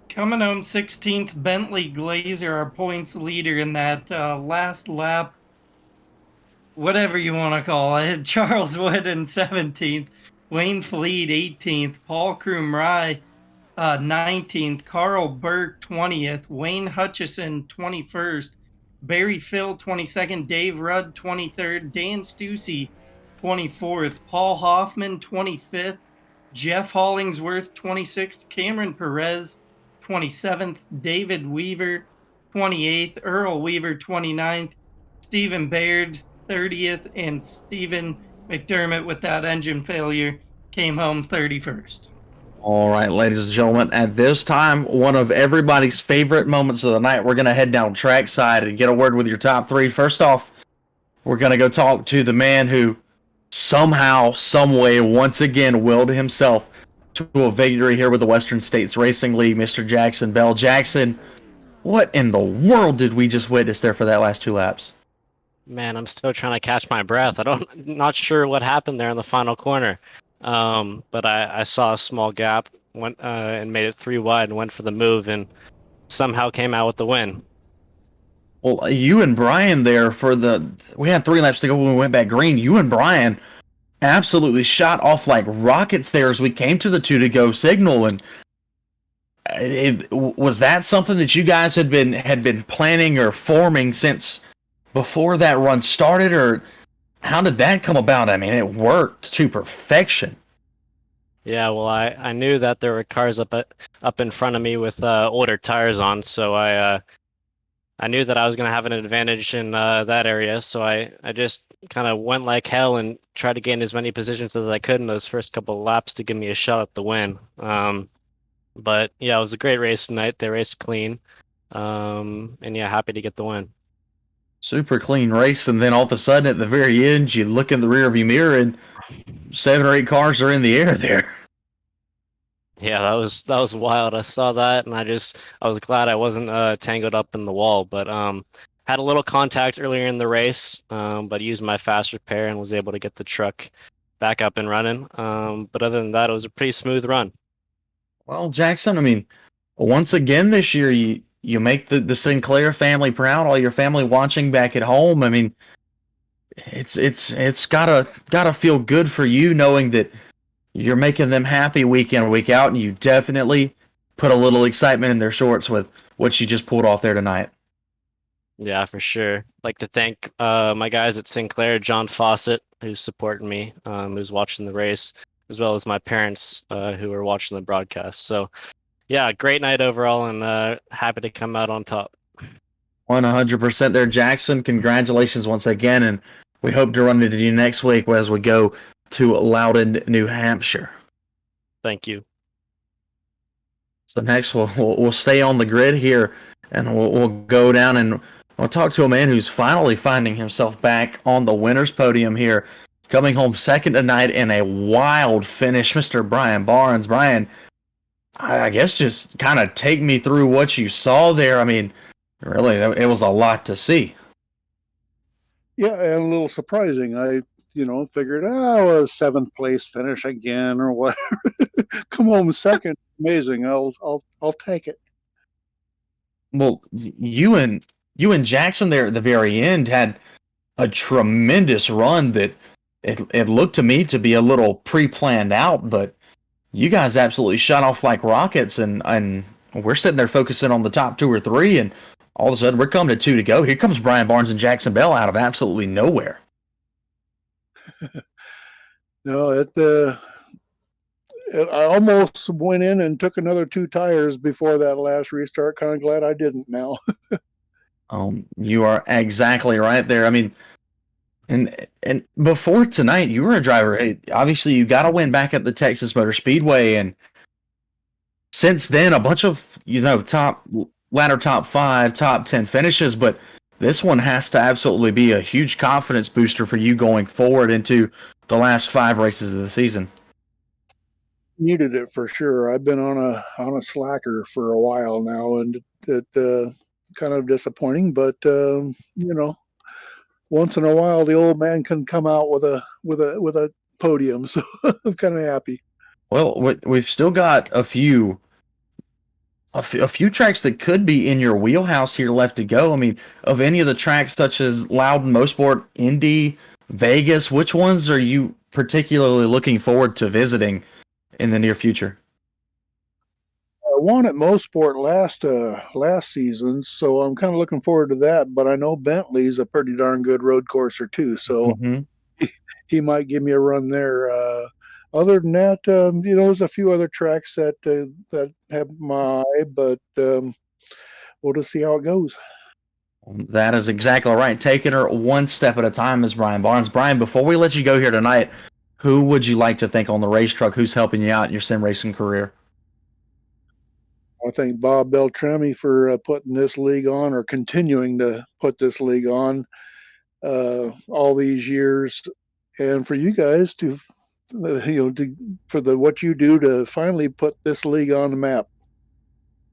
Coming home 16th, Bentley Glazer, our points leader in that last lap, whatever you want to call it. Charles Wood in 17th, Wayne Fleet 18th, Paul Krumrye 19th, Carl Burke 20th, Wayne Hutchison 21st, Barry Phil 22nd, Dave Rudd 23rd, Dan Stussy 24th, Paul Hoffman 25th, Jeff Hollingsworth 26th, Cameron Perez 27th, David Weaver 28th, Earl Weaver 29th, Stephen Baird 30th, and Stephen McDermott with that engine failure came home 31st. All right, ladies and gentlemen, at this time, one of everybody's favorite moments of the night, we're going to head down trackside and get a word with your top three. First off, we're going to go talk to the man who somehow, someway, once again willed himself to a victory here with the Western States Racing League, Mr. Jackson Bell. Jackson, what in the world did we just witness there for that last 2 laps? Man, I'm still trying to catch my breath. Not sure what happened there in the final corner. But I saw a small gap, went and made it 3 wide and went for the move and somehow came out with the win. Well, you and Brian there we had 3 laps to go when we went back green. You and Brian absolutely shot off like rockets there as we came to the 2 to go signal. And was that something that you guys had been planning or forming since before that run started, or how did that come about? I mean, it worked to perfection. Yeah, well, I knew that there were cars up in front of me with older tires on, so I knew that I was going to have an advantage in that area. So I just kind of went like hell and tried to gain as many positions as I could in those first couple of laps to give me a shot at the win. But yeah, it was a great race tonight. They raced clean, and yeah, happy to get the win. Super clean race, and then all of a sudden at the very end, you look in the rearview mirror and 7 or 8 cars are in the air there. Yeah, that was wild. I saw that, and I was glad I wasn't tangled up in the wall. But had a little contact earlier in the race, but used my fast repair and was able to get the truck back up and running. But other than that, it was a pretty smooth run. Well, Jackson, I mean, once again this year, you make the Sinclair family proud. All your family watching back at home. I mean, it's gotta feel good for you knowing that you're making them happy week in, week out, and you definitely put a little excitement in their shorts with what you just pulled off there tonight. Yeah, for sure. I'd like to thank my guys at Sinclair, John Fawcett, who's supporting me, who's watching the race, as well as my parents who are watching the broadcast. So, yeah, great night overall, and happy to come out on top. 100% there, Jackson. Congratulations once again, and we hope to run into you next week as we go to Loudon, New Hampshire. Thank you. So next we'll stay on the grid here, and we'll go down and we'll talk to a man who's finally finding himself back on the winner's podium here, coming home second tonight in a wild finish, Mr. Brian Barnes. Brian, I guess just kind of take me through what you saw there. I mean, really, it was a lot to see. Yeah, and a little surprising. I, figured, a 7th place finish again or whatever. Come home second, amazing. I'll take it. Well, you and Jackson there at the very end had a tremendous run that it looked to me to be a little pre-planned out, but you guys absolutely shot off like rockets, and we're sitting there focusing on the top 2 or 3, and all of a sudden we're coming to 2 to go. Here comes Brian Barnes and Jackson Bell out of absolutely nowhere. No, I almost went in and took another 2 tires before that last restart. Kind of glad I didn't now. You are exactly right there. I mean, and before tonight, you were a driver. Obviously, you got to win back at the Texas Motor Speedway, and since then, a bunch of ladder top 5, top 10 finishes. But this one has to absolutely be a huge confidence booster for you going forward into the last 5 races of the season. needed it for sure. I've been on a slacker for a while now, and it kind of disappointing. But once in a while, the old man can come out with a podium, so I'm kind of happy. Well, we've still got a few tracks that could be in your wheelhouse here left to go. I mean, of any of the tracks such as Loudon, Mosport, Indy, Vegas, which ones are you particularly looking forward to visiting in the near future? I won at Mosport last season, so I'm kind of looking forward to that. But I know Bentley's a pretty darn good road courser too, so he might give me a run there. Other than that, there's a few other tracks that have my eye, but we'll just see how it goes. That is exactly right. Taking her one step at a time is Brian Barnes. Brian, before we let you go here tonight, who would you like to thank on the race truck? Who's helping you out in your sim racing career? I thank Bob Beltrami for putting this league on, or continuing to put this league on all these years, and for you guys to for what you do to finally put this league on the map.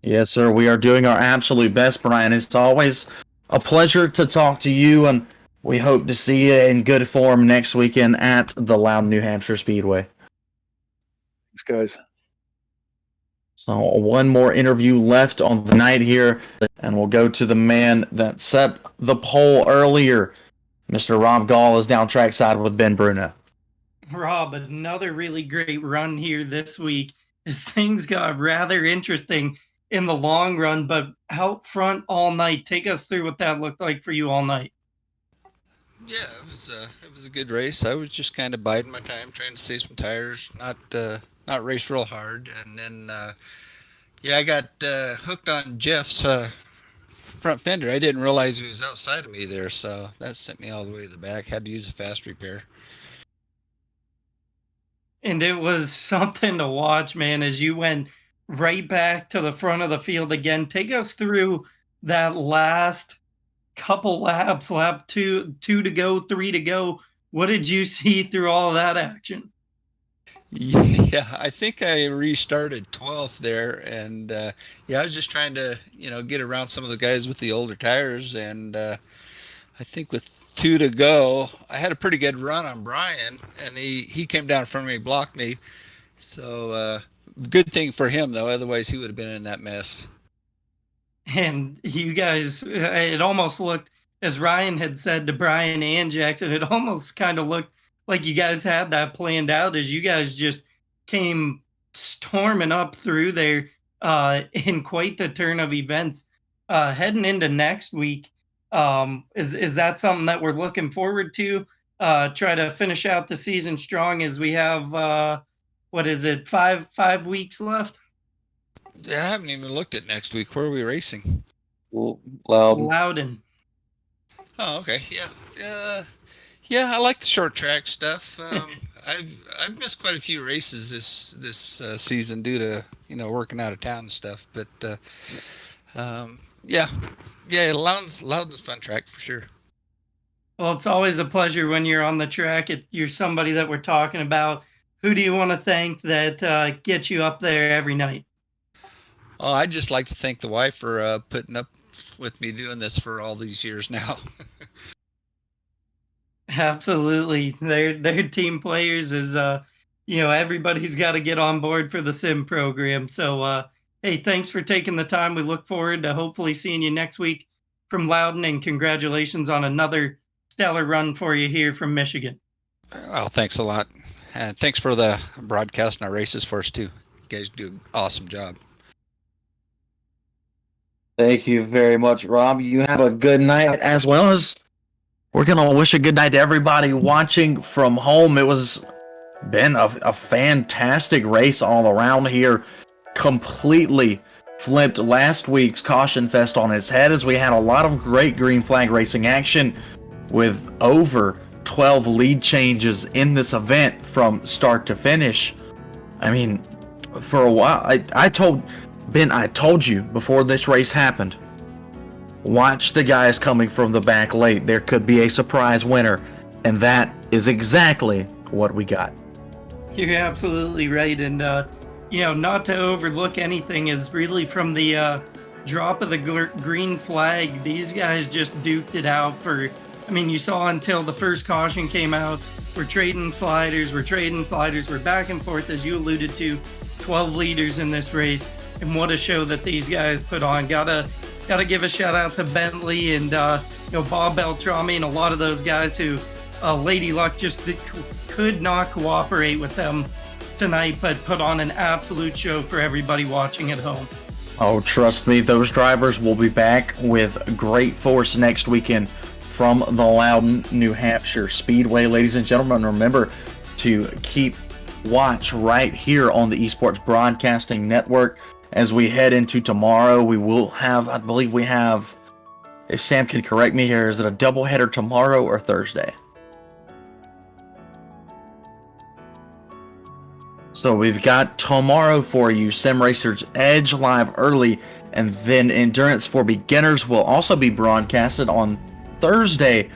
Yes, sir. We are doing our absolute best, Brian. It's always a pleasure to talk to you, and we hope to see you in good form next weekend at the Loudon, New Hampshire Speedway. Thanks, guys. So one more interview left on the night here, and we'll go to the man that set the pole earlier. Mr. Rob Gall is down trackside with Ben Bruno. Rob, another really great run here this week as things got rather interesting in the long run, but out front all night. Take us through what that looked like for you all night. Yeah, it was a good race. I was just kind of biding my time, trying to save some tires, not race real hard, and then I got hooked on Jeff's front fender. I didn't realize he was outside of me there, so that sent me all the way to the back. Had to use a fast repair. And it was something to watch, man, as you went right back to the front of the field again. Take us through that last couple laps, lap two to go, 3 to go. What did you see through all of that action? Yeah, I think I restarted 12th there, and I was just trying to, get around some of the guys with the older tires, and I think with 2 to go, I had a pretty good run on Brian, and he came down in front of me, blocked me. So good thing for him though, otherwise he would have been in that mess. And you guys, it almost looked, as Ryan had said to Brian and Jackson, it almost kind of looked like you guys had that planned out as you guys just came storming up through there in quite the turn of events. Heading into next week, is that something that we're looking forward to? Try to finish out the season strong as we have, what is it, five weeks left? I haven't even looked at next week. Where are we racing? Loudon. Oh, okay. Yeah, I like the short track stuff. I've missed quite a few races this season due to working out of town and stuff. But Loudon's a fun track for sure. Well, it's always a pleasure when you're on the track. You're somebody that we're talking about. Who do you want to thank that gets you up there every night? Oh, I'd just like to thank the wife for putting up with me doing this for all these years now. Absolutely. They're team players as everybody's got to get on board for the sim program. So hey, thanks for taking the time. We look forward to hopefully seeing you next week from Loudon, and congratulations on another stellar run for you here from Michigan. Well, thanks a lot. And thanks for the broadcast and our races for us too. You guys do an awesome job. Thank you very much, Rob. You have a good night, as well as we're going to wish a good night to everybody watching from home. It was been a fantastic race all around here. Completely flipped last week's Caution Fest on its head, as we had a lot of great green flag racing action with over 12 lead changes in this event from start to finish. I mean, for a while, I told you before this race happened, watch the guys coming from the back late. There could be a surprise winner, and that is exactly what we got. You're absolutely right, and not to overlook anything is really from the drop of the green flag. These guys just duked it out for. I mean, you saw until the first caution came out. We're trading sliders. We're back and forth, as you alluded to. 12 leaders in this race, and what a show that these guys put on. Gotta give a shout out to Bentley and Bob Beltrami and a lot of those guys who Lady Luck just could not cooperate with them tonight, but put on an absolute show for everybody watching at home. Oh, trust me, those drivers will be back with great force next weekend from the Loudon, New Hampshire Speedway. Ladies and gentlemen, remember to keep watch right here on the Esports Broadcasting Network as we head into tomorrow. We will have, I believe we have, if Sam can correct me here, is it a doubleheader tomorrow or Thursday? So we've got tomorrow for you, Sim Racers Edge live early, and then Endurance for Beginners will also be broadcasted on Thursday.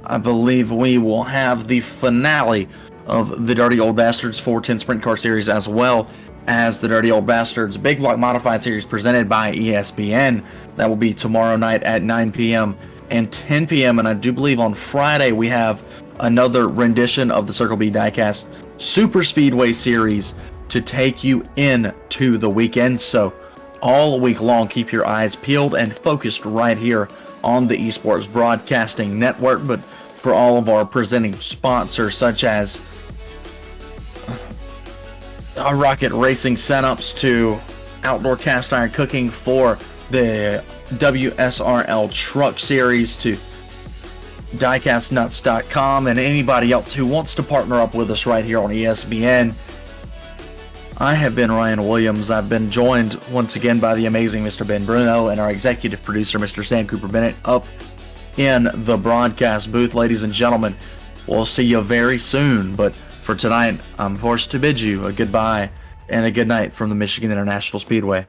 I believe we will have the finale of the Dirty Old Bastards 410 Sprint Car Series, as well as the Dirty Old Bastards Big Block Modified Series presented by ESPN. That will be tomorrow night at 9 p.m. and 10 p.m. And I do believe on Friday we have another rendition of the Circle B Diecast Super Speedway Series to take you into the weekend. So all week long, keep your eyes peeled and focused right here on the Esports Broadcasting Network. But for all of our presenting sponsors, such as Rocket Racing setups to Outdoor Cast Iron Cooking for the WSRL Truck Series to diecastnuts.com, and anybody else who wants to partner up with us right here on ESPN. I have been Ryan Williams. I've been joined once again by the amazing Mr. Ben Bruno and our executive producer, Mr. Sam Cooper Bennett, up in the broadcast booth. Ladies and gentlemen, we'll see you very soon, but for tonight, I'm forced to bid you a goodbye and a good night from the Michigan International Speedway.